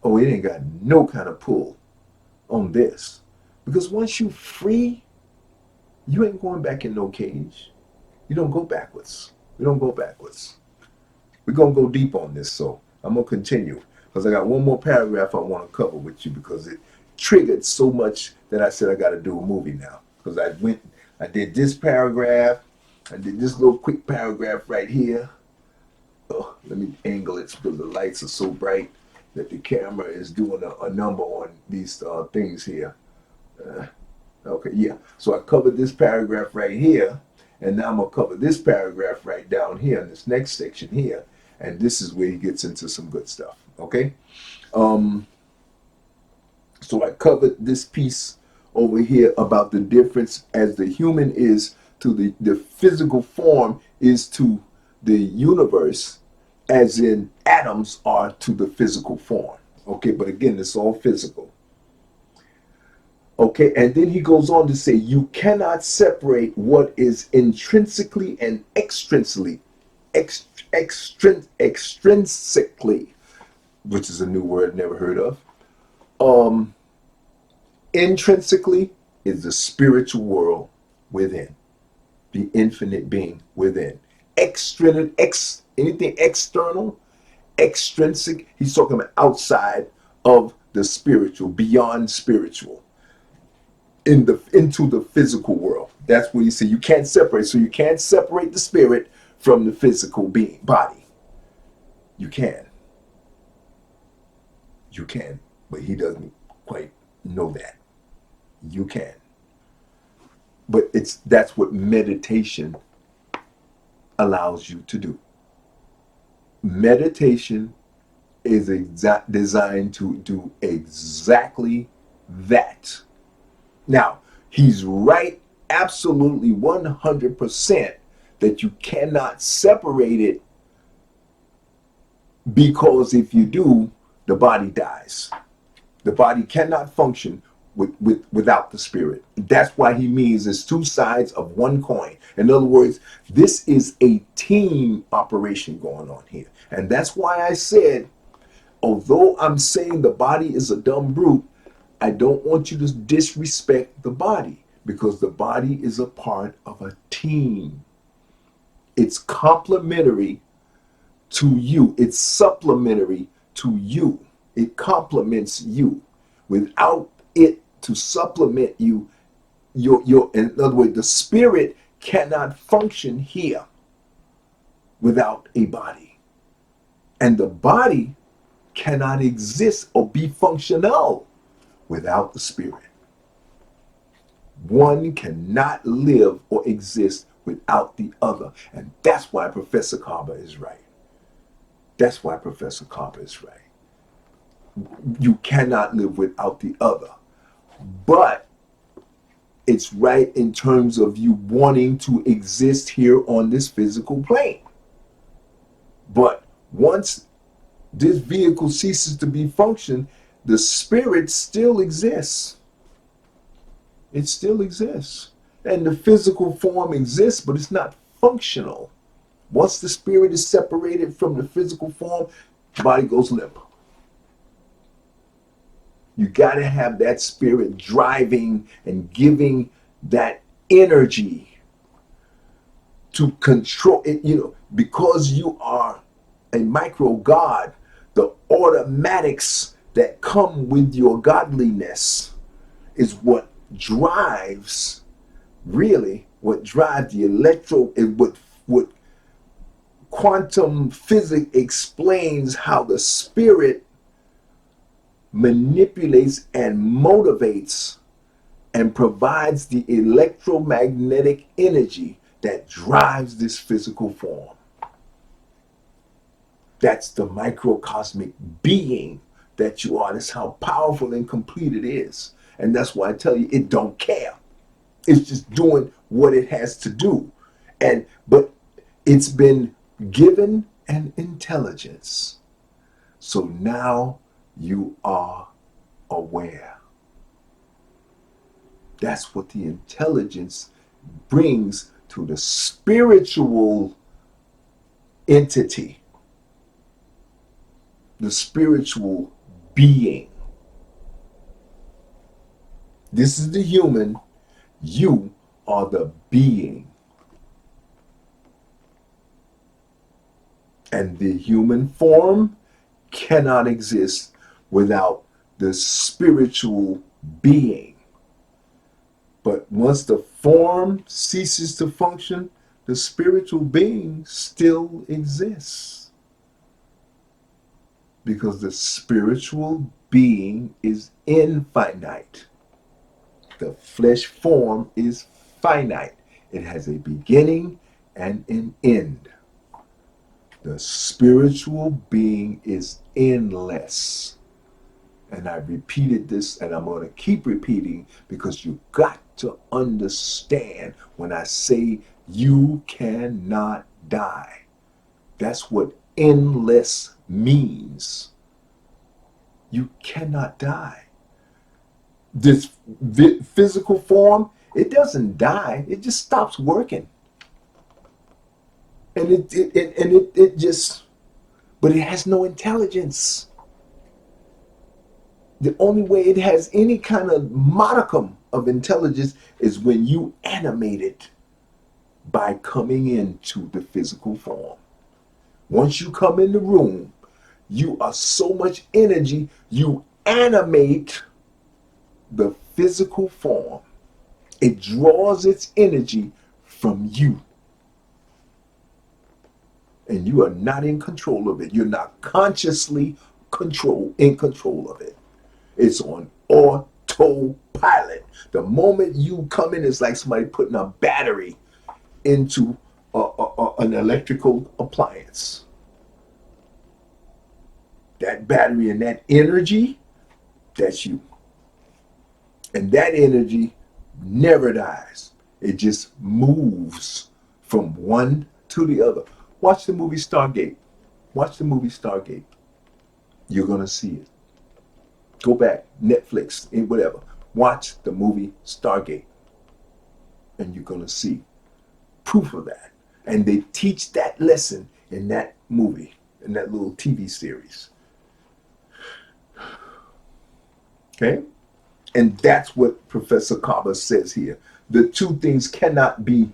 oh, it ain't got no kind of pull on this. Because once you free, you ain't going back in no cage. You don't go backwards. We don't go backwards. We're going to go deep on this, so I'm going to continue. Because I got one more paragraph I want to cover with you because it triggered so much that I said I got to do a movie now. Because I did this paragraph, I did this little quick paragraph right here. Oh, let me angle it because the lights are so bright that the camera is doing a number on these things here. Okay, yeah. So I covered this paragraph right here, and now I'm going to cover this paragraph right down here in this next section here, and this is where he gets into some good stuff, okay? So I covered this piece over here about the difference as the human is to the physical form is to the universe, as in atoms are to the physical form. Okay, but again, it's all physical. Okay, and then he goes on to say, you cannot separate what is intrinsically and extrinsically, extrinsically, which is a new word never heard of. Intrinsically is the spiritual world within, the infinite being within. Anything external, extrinsic, he's talking about outside of the spiritual, beyond spiritual, into the physical world. That's what you say. You can't separate. So you can't separate the spirit from the physical body. You can. You can, but he doesn't quite know that. You can. But that's what meditation allows you to do. Meditation is designed to do exactly that. Now, he's right, absolutely 100%, that you cannot separate it, because if you do, the body dies. The body cannot function without the spirit. That's why he means it's two sides of one coin. In other words, this is a team operation going on here. And that's why I said, although I'm saying the body is a dumb brute, I don't want you to disrespect the body, because the body is a part of a team. It's complementary to you. It's supplementary to you. It complements you. Without it to supplement you, in other words, the spirit cannot function here without a body. And the body cannot exist or be functional without the spirit. One cannot live or exist without the other. And that's why Professor Carver is right. That's why Professor Carver is right. You cannot live without the other. But it's right in terms of you wanting to exist here on this physical plane. But once this vehicle ceases to be function, the spirit still exists. It still exists. And the physical form exists, but it's not functional. Once the spirit is separated from the physical form, the body goes limp. You got to have that spirit driving and giving that energy to control it, because you are a micro God, the automatics that come with your godliness is what drives, really, what drives the what quantum physics explains how the spirit manipulates and motivates and provides the electromagnetic energy that drives this physical form. That's the microcosmic being that you are. That's how powerful and complete it is. And that's why I tell you, it don't care. It's just doing what it has to do. But it's been given an intelligence. So now you are aware. That's what the intelligence brings to the spiritual entity, the spiritual being. This is the human. You are the being. And the human form cannot exist without the spiritual being. But once the form ceases to function, the spiritual being still exists. Because the spiritual being is infinite. The flesh form is finite. It has a beginning and an end. The spiritual being is endless. And I repeated this, and I'm going to keep repeating, because you got to understand when I say you cannot die. That's what endless means. You cannot die. This physical form, it doesn't die. It just stops working. And it just, but it has no intelligence. The only way it has any kind of modicum of intelligence is when you animate it by coming into the physical form. Once you come in the room, you are so much energy, you animate the physical form. It draws its energy from you. And you are not in control of it. You're not consciously in control of it. It's on autopilot. The moment you come in, it's like somebody putting a battery into an electrical appliance. That battery and that energy, that's you. And that energy never dies. It just moves from one to the other. Watch the movie Stargate. Watch the movie Stargate. You're going to see it. Go back, Netflix, whatever. Watch the movie Stargate. And you're going to see proof of that. And they teach that lesson in that movie, in that little TV series. Okay? And that's what Professor Carver says here. The two things cannot be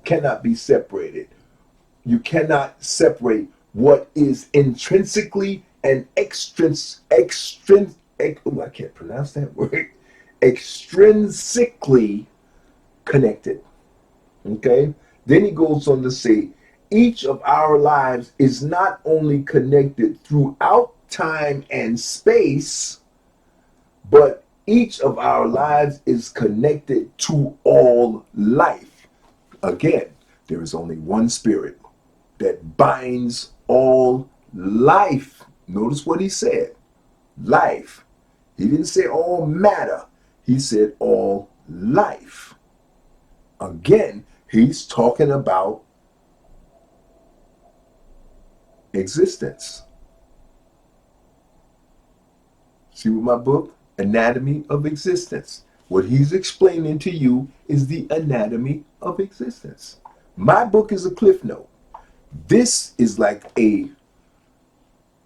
cannot be separated. You cannot separate what is intrinsically and I can't pronounce that word, extrinsically connected. Okay? Then he goes on to say, each of our lives is not only connected throughout time and space, but each of our lives is connected to all life. Again, there is only one spirit that binds all life. Notice what he said, life. He didn't say all matter. He said all life. Again, he's talking about existence. See what my book, Anatomy of Existence. What he's explaining to you is the anatomy of existence. My book is a cliff note. This is like a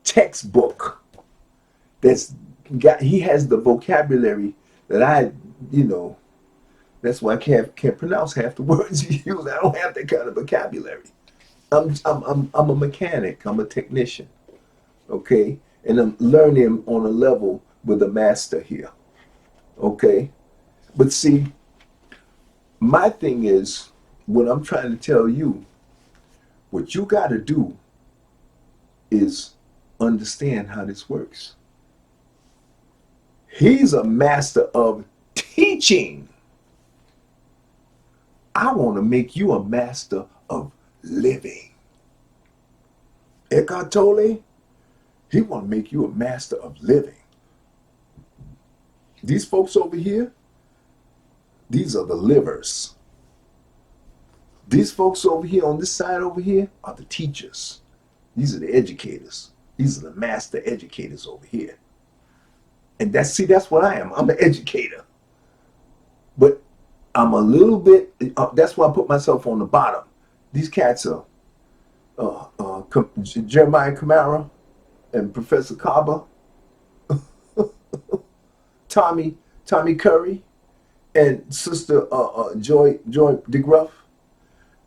textbook that's got, he has the vocabulary that that's why I can't pronounce half the words he uses. I don't have that kind of vocabulary. I'm a mechanic. I'm a technician. Okay? And I'm learning on a level with a master here. Okay? But see, my thing is, what I'm trying to tell you, what you got to do is understand how this works. He's a master of teaching. I want to make you a master of living. Eckhart Tolle, he want to make you a master of living. These folks over here, these are the livers. These folks over here on this side over here are the teachers. These are the educators. These are the master educators over here. And that's what I am. I'm an educator. But I'm a little bit, that's why I put myself on the bottom. These cats are Jeremiah Camara and Professor Kaba, Tommy Curry, and Sister Joy DeGruff.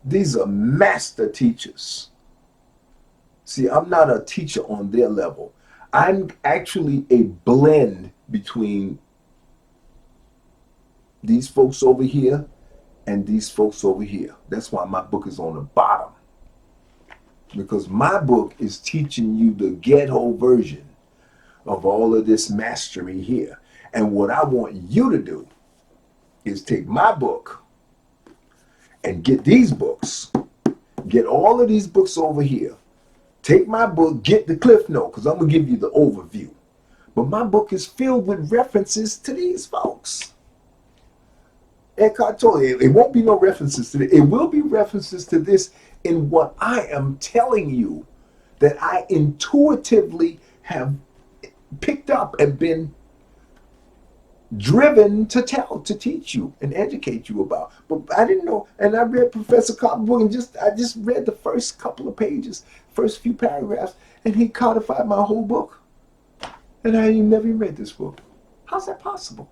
These are master teachers. See, I'm not a teacher on their level. I'm actually a blend between these folks over here and these folks over here. That's why my book is on the bottom. Because my book is teaching you the ghetto version of all of this mastery here. And what I want you to do is take my book and get these books. Get all of these books over here. Take my book, get the Cliff Note, because I'm going to give you the overview. But my book is filled with references to these folks. Eckhart Tolle, it won't be no references to this. It will be references to this in what I am telling you that I intuitively have picked up and been driven to teach you and educate you about. But I didn't know, and I read Professor Cobb's book, and I just read the first couple of pages, first few paragraphs, and he codified my whole book. And I never even read this book. How's that possible?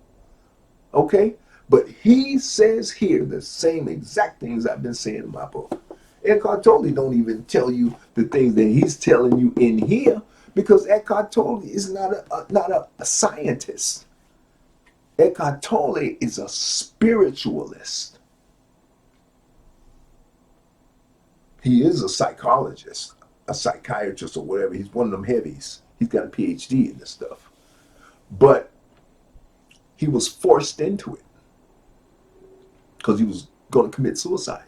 Okay? But he says here the same exact things I've been saying in my book. Eckhart Tolle don't even tell you the things that he's telling you in here, because Eckhart Tolle is not a scientist. Eckhart Tolle is a spiritualist. He is a psychologist, a psychiatrist, or whatever. He's one of them heavies. He's got a PhD in this stuff. But he was forced into it because he was going to commit suicide.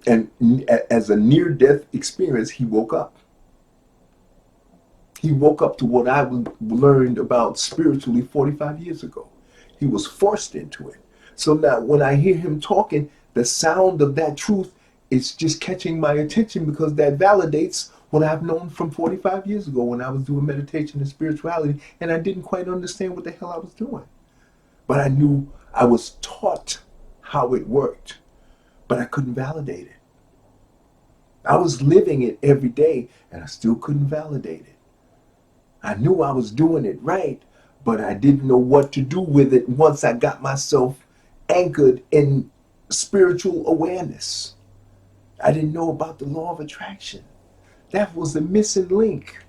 And as a near-death experience, he woke up. He woke up to what I learned about spiritually 45 years ago. He was forced into it. So now when I hear him talking, the sound of that truth is just catching my attention, because that validates what I've known from 45 years ago when I was doing meditation and spirituality, and I didn't quite understand what the hell I was doing. But I knew I was taught how it worked, but I couldn't validate it. I was living it every day, and I still couldn't validate it. I knew I was doing it right, but I didn't know what to do with it once I got myself anchored in spiritual awareness. I didn't know about the law of attraction. That was the missing link.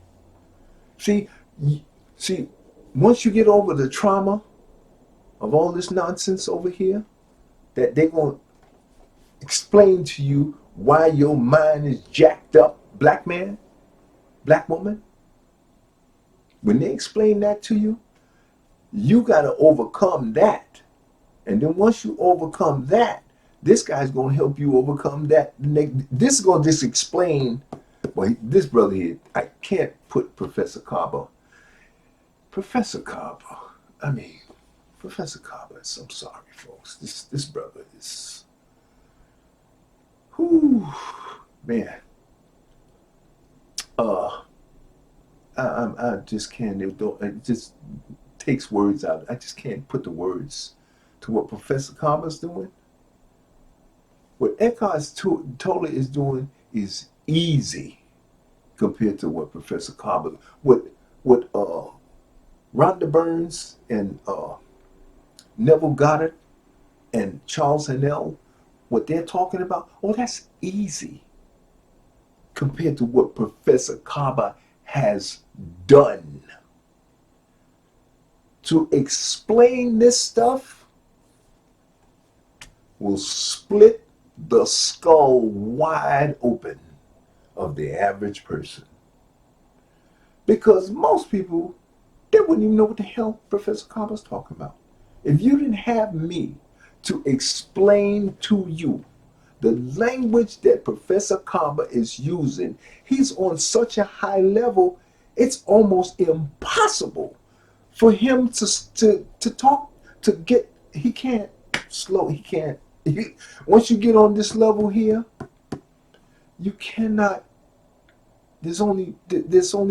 See, see, once you get over the trauma of all this nonsense over here, that they're going to explain to you why your mind is jacked up, black man, black woman. When they explain that to you, you got to overcome that. And then once you overcome that, this guy's going to help you overcome that. This is going to just explain. Well, this brother here, I can't put Professor Carver. Professor Carver, I mean, Professor Carver, I'm sorry, folks. This brother is, whoo, man. I just can't. It just takes words out. I just can't put the words to what Professor Carver's doing. What Eckhart Tolle is doing is easy compared to what Professor Carver, what Rhonda Burns and Neville Goddard and Charles Hannell, what they're talking about. Oh, that's easy compared to what Professor Carver has done. To explain this stuff will split the skull wide open of the average person. Because most people, they wouldn't even know what the hell Professor Carver's talking about. If you didn't have me to explain to you the language that Professor Carver is using, he's on such a high level, it's almost impossible for him to talk, to get, he can't slow, he can't, once you get on this level here, you cannot, there's only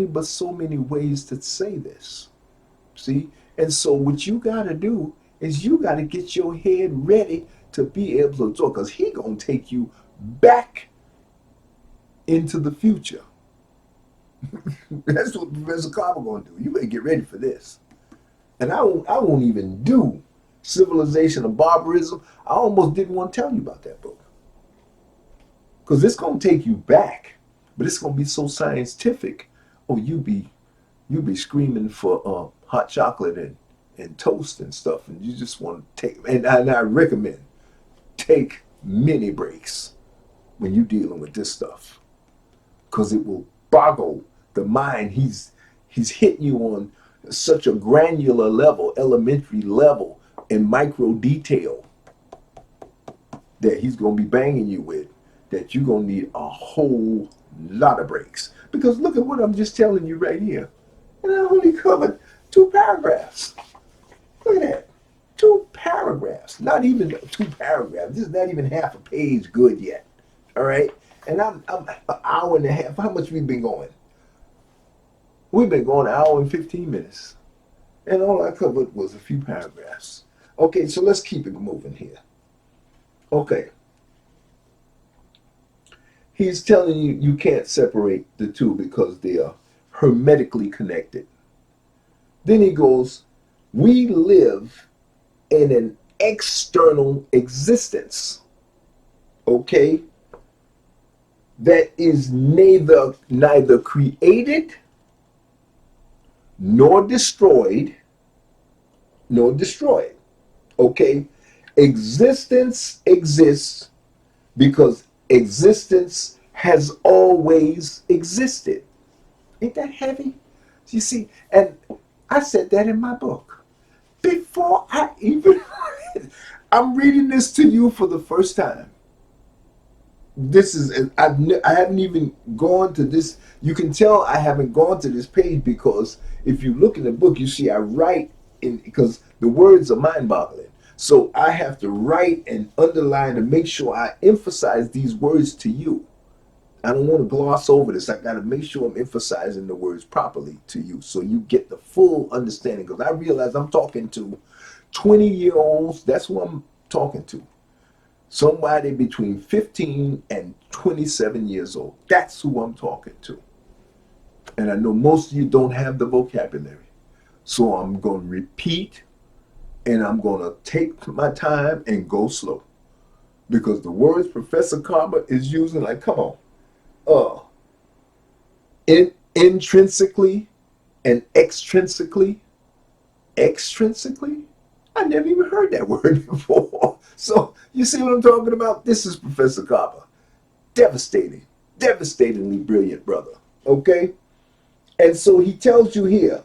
but so many ways to say this. See? And so what you got to do is you got to get your head ready to be able to talk, because he going to take you back into the future. That's what Professor Carver going to do. You better get ready for this. And I won't even do Civilization of Barbarism. I almost didn't want to tell you about that book, because it's going to take you back, but it's going to be so scientific. Oh, you be screaming for hot chocolate and toast and stuff, and you just want to take. And I recommend take mini breaks when you're dealing with this stuff, because it will boggle the mind. He's hitting you on such a granular level, elementary level, and micro detail that he's going to be banging you with, that you're going to need a whole lot of breaks. Because look at what I'm just telling you right here. And I only covered 2 paragraphs. Look at that. 2 paragraphs. Not even 2 paragraphs. This is not even half a page good yet. All right? And I'm an hour and a half. How much we been going? We've been going an hour and 15 minutes. And all I covered was a few paragraphs. Okay, so let's keep it moving here. Okay. He's telling you you can't separate the two because they are hermetically connected. Then he goes, we live in an external existence, okay, that is neither created nor destroyed, okay? Existence exists because existence has always existed. Ain't that heavy? You see, and I said that in my book. Before I even, I'm reading this to you for the first time. This is, I haven't even gone to this. You can tell I haven't gone to this page, because if you look in the book, you see I write in, because the words are mind-boggling. So I have to write and underline to make sure I emphasize these words to you. I don't want to gloss over this. I got to make sure I'm emphasizing the words properly to you so you get the full understanding. Because I realize I'm talking to 20-year-olds. That's who I'm talking to. Somebody between 15 and 27 years old. That's who I'm talking to. And I know most of you don't have the vocabulary. So I'm going to repeat, and I'm going to take my time and go slow. Because the words Professor Karma is using, like, come on, uh, intrinsically and extrinsically, extrinsically. I never even heard that word before. So you see what I'm talking about? This is Professor Karma. Devastating, devastatingly brilliant brother. Okay? And so he tells you here,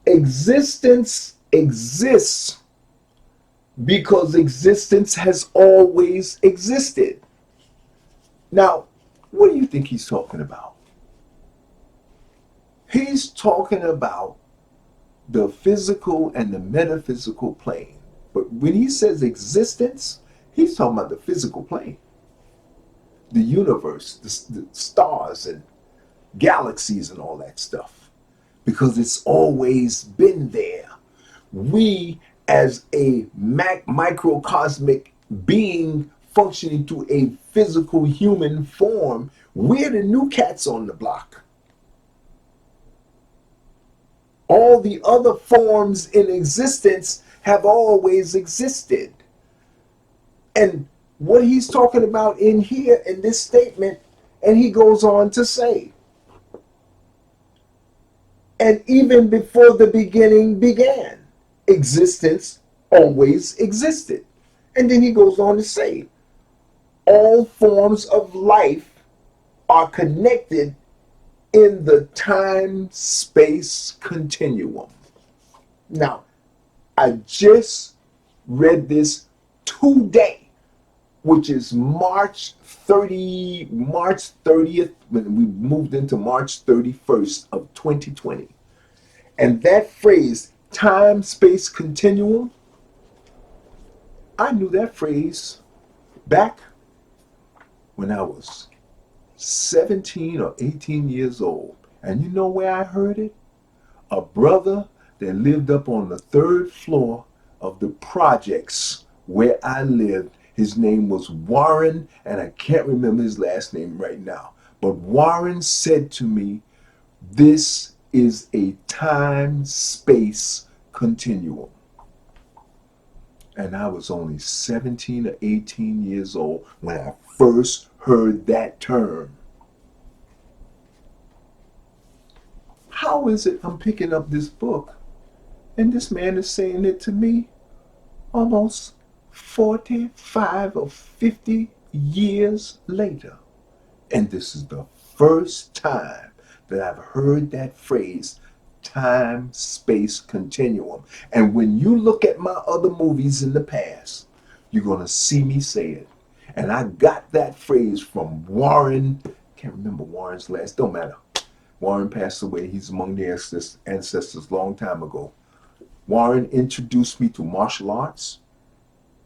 existence exists because existence has always existed. Now, what do you think he's talking about? He's talking about the physical and the metaphysical plane. But when he says existence, he's talking about the physical plane, the universe, the stars and galaxies and all that stuff, because it's always been there. We, as a microcosmic being functioning to a physical human form, we're the new cats on the block. All the other forms in existence have always existed. And what he's talking about in here in this statement, and he goes on to say, and even before the beginning began, existence always existed. And then he goes on to say, all forms of life are connected in the time-space continuum. Now, I just read this today, which is March 30th, when we moved into March 31st of 2020. And that phrase, time-space continuum, I knew that phrase back when I was 17 or 18 years old. And you know where I heard it? A brother that lived up on the third floor of the projects where I lived. His name was Warren, and I can't remember his last name right now. But Warren said to me, this is a time-space continuum. And I was only 17 or 18 years old when I first heard that term. How is it I'm picking up this book and this man is saying it to me almost 45 or 50 years later? And this is the first time that I've heard that phrase, time space continuum. And when you look at my other movies in the past, you're going to see me say it. And I got that phrase from Warren. Can't remember Warren's last, don't matter. Warren passed away. He's among the ancestors long time ago. Warren introduced me to martial arts.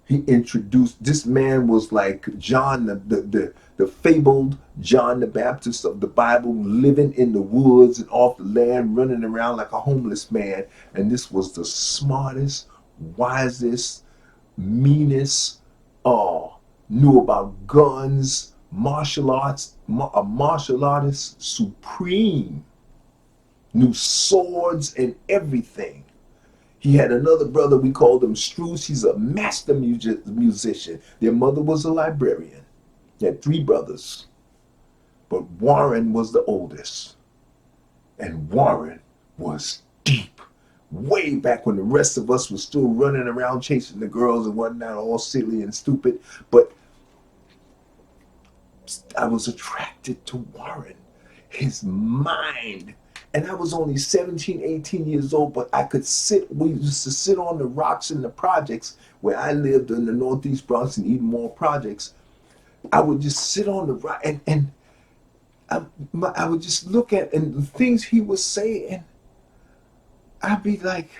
He introduced, this man was like John, the fabled John the Baptist of the Bible, living in the woods and off the land, running around like a homeless man. And this was the smartest, wisest, meanest, knew about guns, martial arts, a martial artist supreme, knew swords and everything. He had another brother, we called him Struce. He's a master musician. Their mother was a librarian. He had 3 brothers, but Warren was the oldest. And Warren was deep, way back when the rest of us was still running around chasing the girls and whatnot, all silly and stupid. But I was attracted to Warren, his mind. And I was only 17, 18 years old, but I could sit, we used to sit on the rocks in the projects where I lived in the Northeast Bronx and Edenmore projects. I would just sit on the rock and I would just look at and the things he was saying. I'd be like,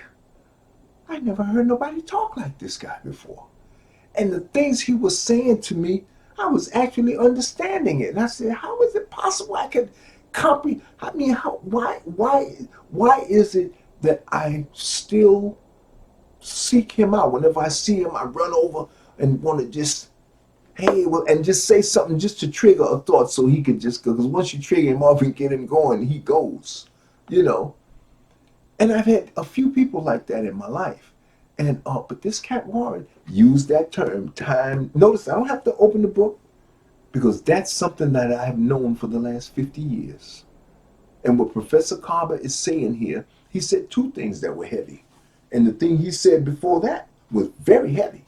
I never heard nobody talk like this guy before. And the things he was saying to me, I was actually understanding it. And I said, how is it possible I could comprehend? I mean, why is it that I still seek him out? Whenever I see him, I run over and want to just, hey, well, and just say something just to trigger a thought so he could just go. Because once you trigger him off and get him going, he goes, you know. And I've had a few people like that in my life. And but this Cat Warren used that term, time. Notice I don't have to open the book because that's something that I have known for the last 50 years. And what Professor Carver is saying here, he said two things that were heavy. And the thing he said before that was very heavy.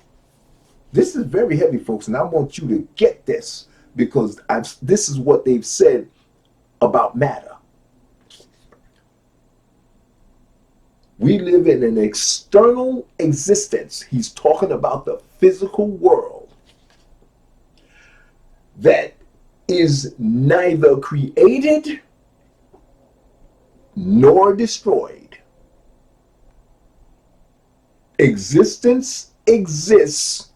This is very heavy, folks, and I want you to get this because this is what they've said about matter. We live in an external existence. He's talking about the physical world that is neither created nor destroyed. Existence exists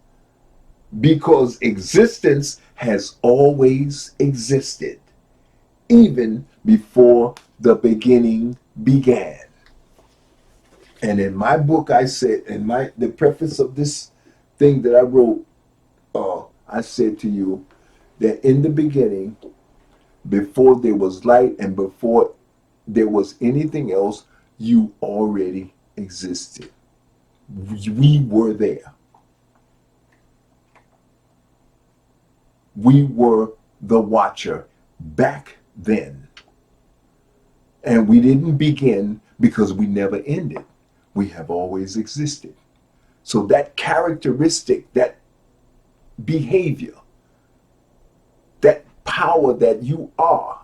because existence has always existed, even before the beginning began. And in my book, I said, in the preface of this thing that I wrote, I said to you that in the beginning, before there was light and before there was anything else, you already existed. We were there. We were the watcher back then. And we didn't begin because we never ended. We have always existed. So that characteristic, that behavior, that power that you are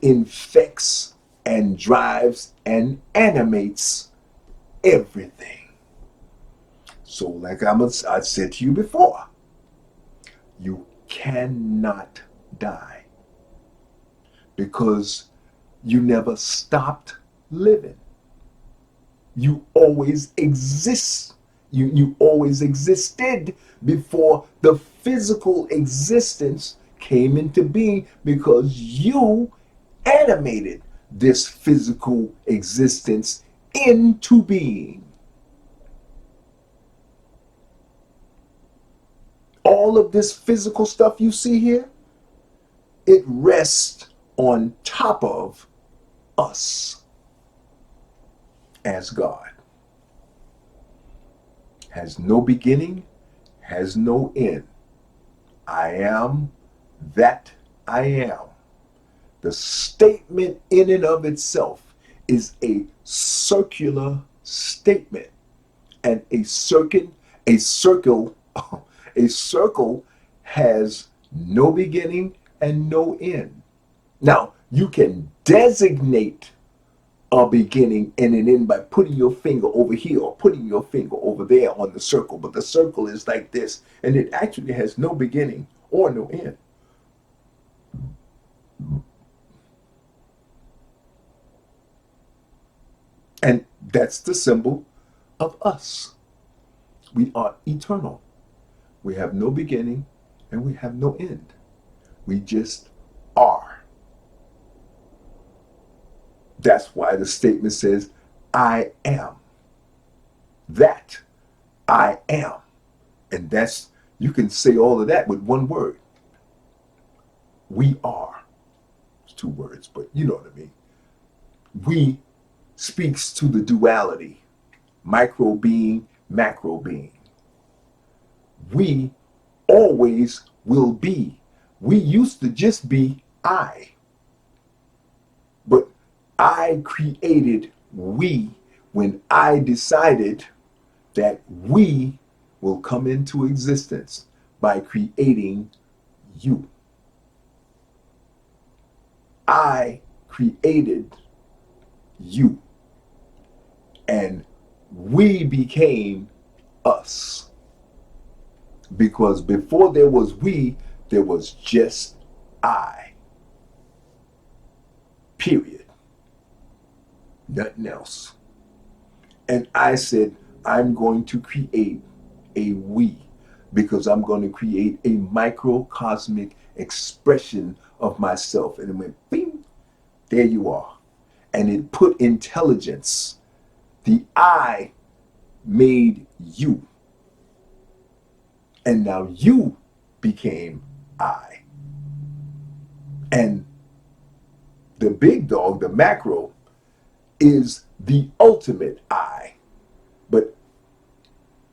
infects and drives and animates everything. So like I said to you before, you cannot die because you never stopped living. You always exist. You always existed before the physical existence came into being because you animated this physical existence into being. All of this physical stuff you see here, it rests on top of us as God. Has no beginning, has no end. I am that I am. The statement in and of itself is a circular statement. And a circle a circle has no beginning and no end. Now, you can designate a beginning and an end by putting your finger over here or putting your finger over there on the circle, but the circle is like this, and it actually has no beginning or no end. And that's the symbol of us. We are eternal. We have no beginning and we have no end. We just are. That's why the statement says, I am. That I am. And that's, you can say all of that with one word. We are. It's two words, but you know what I mean. We speaks to the duality, micro being, macro being. We always will be. We used to just be I. But I created we when I decided that we will come into existence by creating you. I created you. And we became us. Because before there was we, there was just I. Period. Nothing else. And I said, I'm going to create a we because I'm going to create a microcosmic expression of myself. And it went, bing, there you are. And it put intelligence. The I made you. And now you became I. And the big dog, the macro, is the ultimate I. But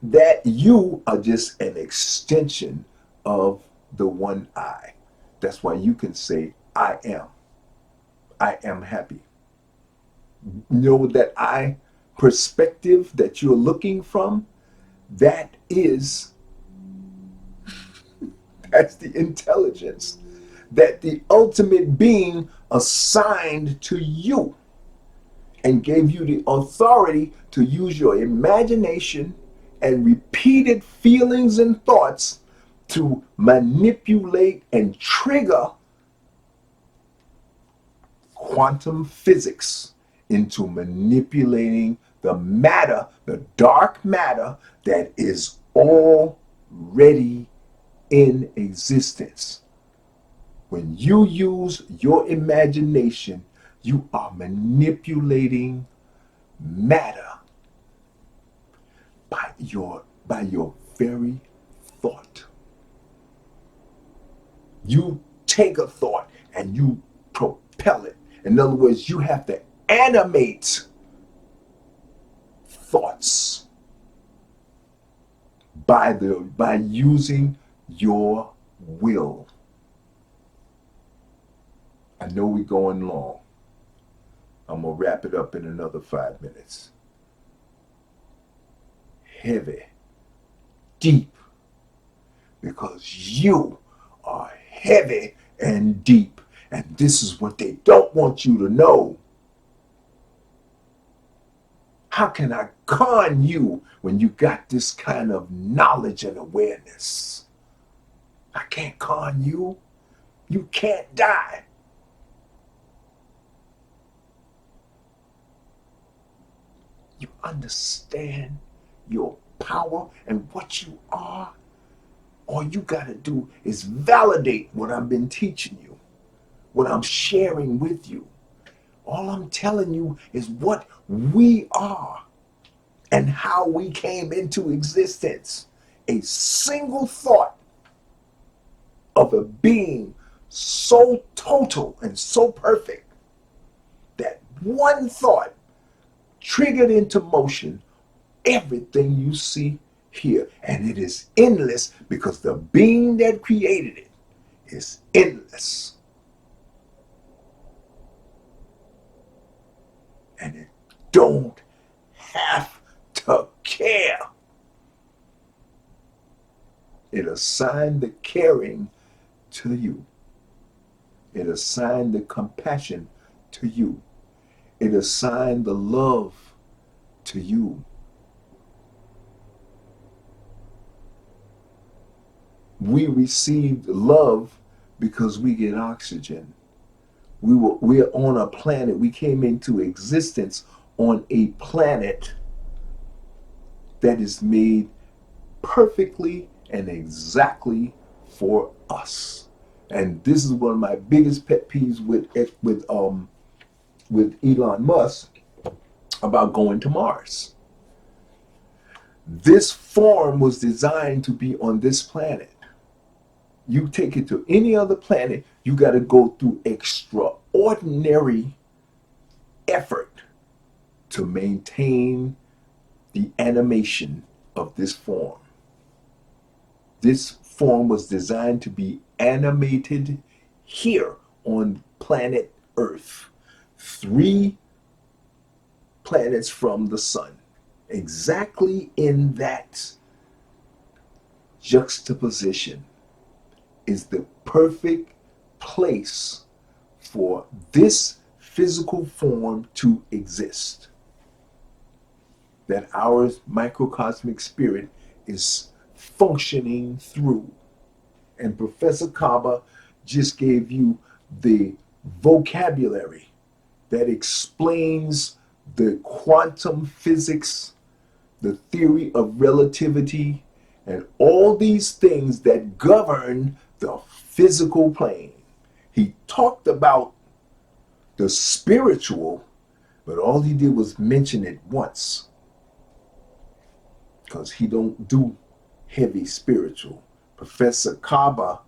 that you are just an extension of the one I. That's why you can say, I am happy. Know that I perspective that you're looking from, that is, that's the intelligence that the ultimate being assigned to you and gave you the authority to use your imagination and repeated feelings and thoughts to manipulate and trigger quantum physics into manipulating the matter, the dark matter that is already in existence. When you use your imagination, you are manipulating matter by your very thought. You take a thought and you propel it. In other words, you have to animate thoughts by using your will. I know we're going long. I'm gonna wrap it up in another 5 minutes. Heavy, deep, because you are heavy and deep. And this is what they don't want you to know. How can I con you when you got this kind of knowledge and awareness? I can't con you. You can't die. You understand your power and what you are. All you got to do is validate what I've been teaching you, what I'm sharing with you. All I'm telling you is what we are and how we came into existence. A single thought of a being so total and so perfect that one thought triggered into motion everything you see here. And it is endless because the being that created it is endless. And it don't have to care. It assigned the caring to you. It assigned the compassion to you. It assigned the love to you. We received love because we get oxygen. We're on a planet. We came into existence on a planet that is made perfectly and exactly for us. And this is one of my biggest pet peeves with Elon Musk about going to Mars. This form was designed to be on this planet. You take it to any other planet, you got to go through extraordinary effort to maintain the animation of this form. This form was designed to be animated here on planet Earth, 3 planets from the sun, exactly in that juxtaposition is the perfect place for this physical form to exist. That our microcosmic spirit is functioning through. And Professor Kaba just gave you the vocabulary that explains the quantum physics, the theory of relativity, and all these things that govern the physical plane. He talked about the spiritual, but all he did was mention it once, because he don't do heavy spiritual. Professor Kaba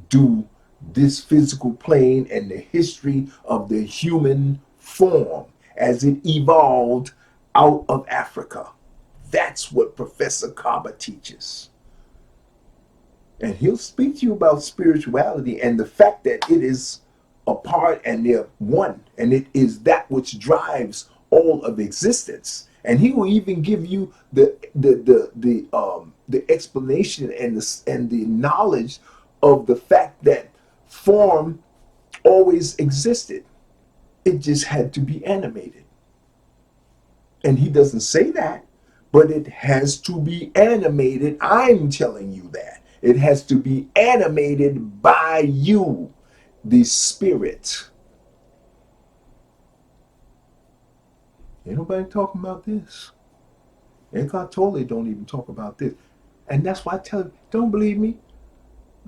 do this physical plane and the history of the human form as it evolved out of Africa. That's what Professor Kaba teaches. And he'll speak to you about spirituality and the fact that it is a part and they're one. And it is that which drives all of existence. And he will even give you the explanation and the knowledge of the fact that form always existed. It just had to be animated. And he doesn't say that, but it has to be animated. I'm telling you that. It has to be animated by you, the spirit. Ain't nobody talking about this. Eckhart Tolle don't even talk about this. And that's why I tell you, don't believe me?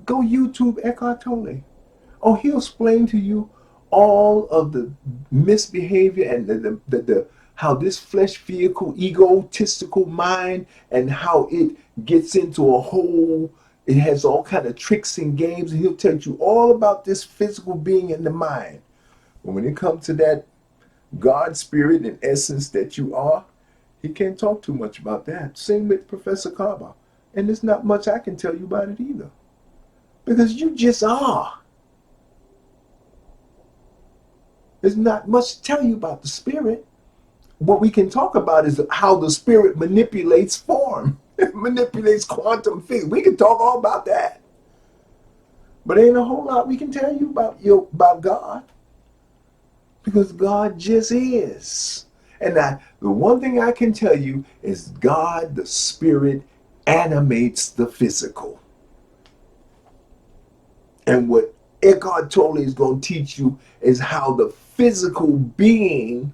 Go YouTube Eckhart Tolle. Oh, he'll explain to you all of the misbehavior and the how this flesh vehicle, egotistical mind, and how it gets into a whole, it has all kind of tricks and games, and he'll tell you all about this physical being in the mind. But when it comes to that God spirit and essence that you are, he can't talk too much about that. Same with Professor Kaba. And there's not much I can tell you about it either. Because you just are. There's not much to tell you about the spirit. What we can talk about is how the spirit manipulates form, manipulates quantum physics. We can talk all about that. But ain't a whole lot we can tell you about God. Because God just is. And the one thing I can tell you is God, the spirit, animates the physical. And what Eckhart Tolle is going to teach you is how the physical being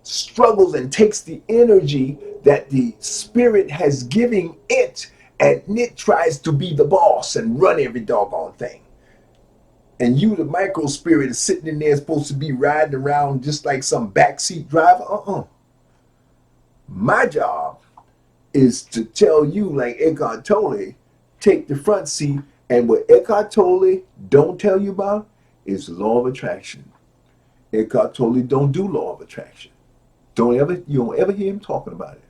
struggles and takes the energy that the spirit has given it, and it tries to be the boss and run every doggone thing. And you, the micro spirit, is sitting in there supposed to be riding around just like some backseat driver. My job is to tell you, like Eckhart Tolle, take the front seat. And what Eckhart Tolle don't tell you about is law of attraction. Eckhart Tolle don't do law of attraction. You don't ever hear him talking about it.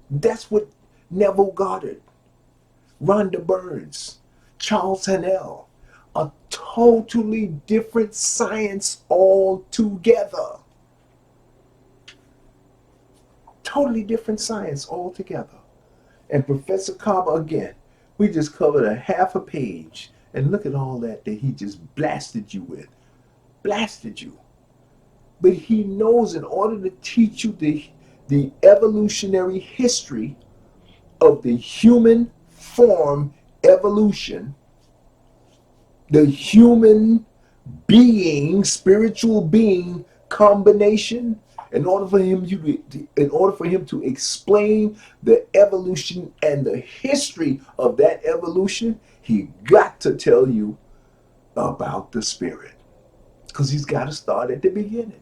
That's what Neville Goddard, Rhonda Burns, Charles Hannell, a totally different science altogether. Totally different science altogether. And Professor Kaba, again, we just covered a half a page. And look at all that he just blasted you with. Blasted you. But he knows in order to teach you the evolutionary history of the human form evolution, the human being, spiritual being combination, in order for him to explain the evolution and the history of that evolution, he got to tell you about the spirit. Because he's got to start at the beginning.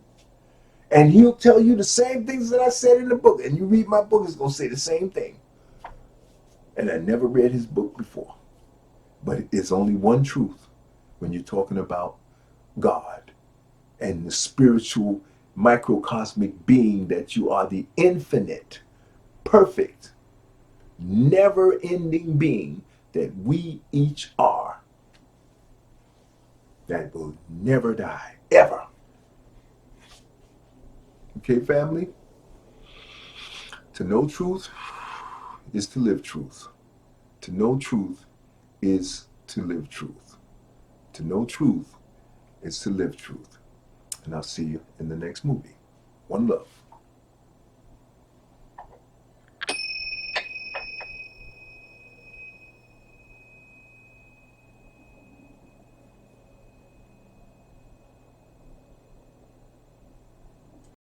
And he'll tell you the same things that I said in the book. And you read my book, it's going to say the same thing. And I never read his book before. But it's only one truth when you're talking about God and the spiritual microcosmic being that you are, the infinite, perfect, never-ending being that we each are, that will never die, ever. Okay, family? To know truth is to live truth. To know truth is to live truth. To know truth is to live truth. And I'll see you in the next movie. One love.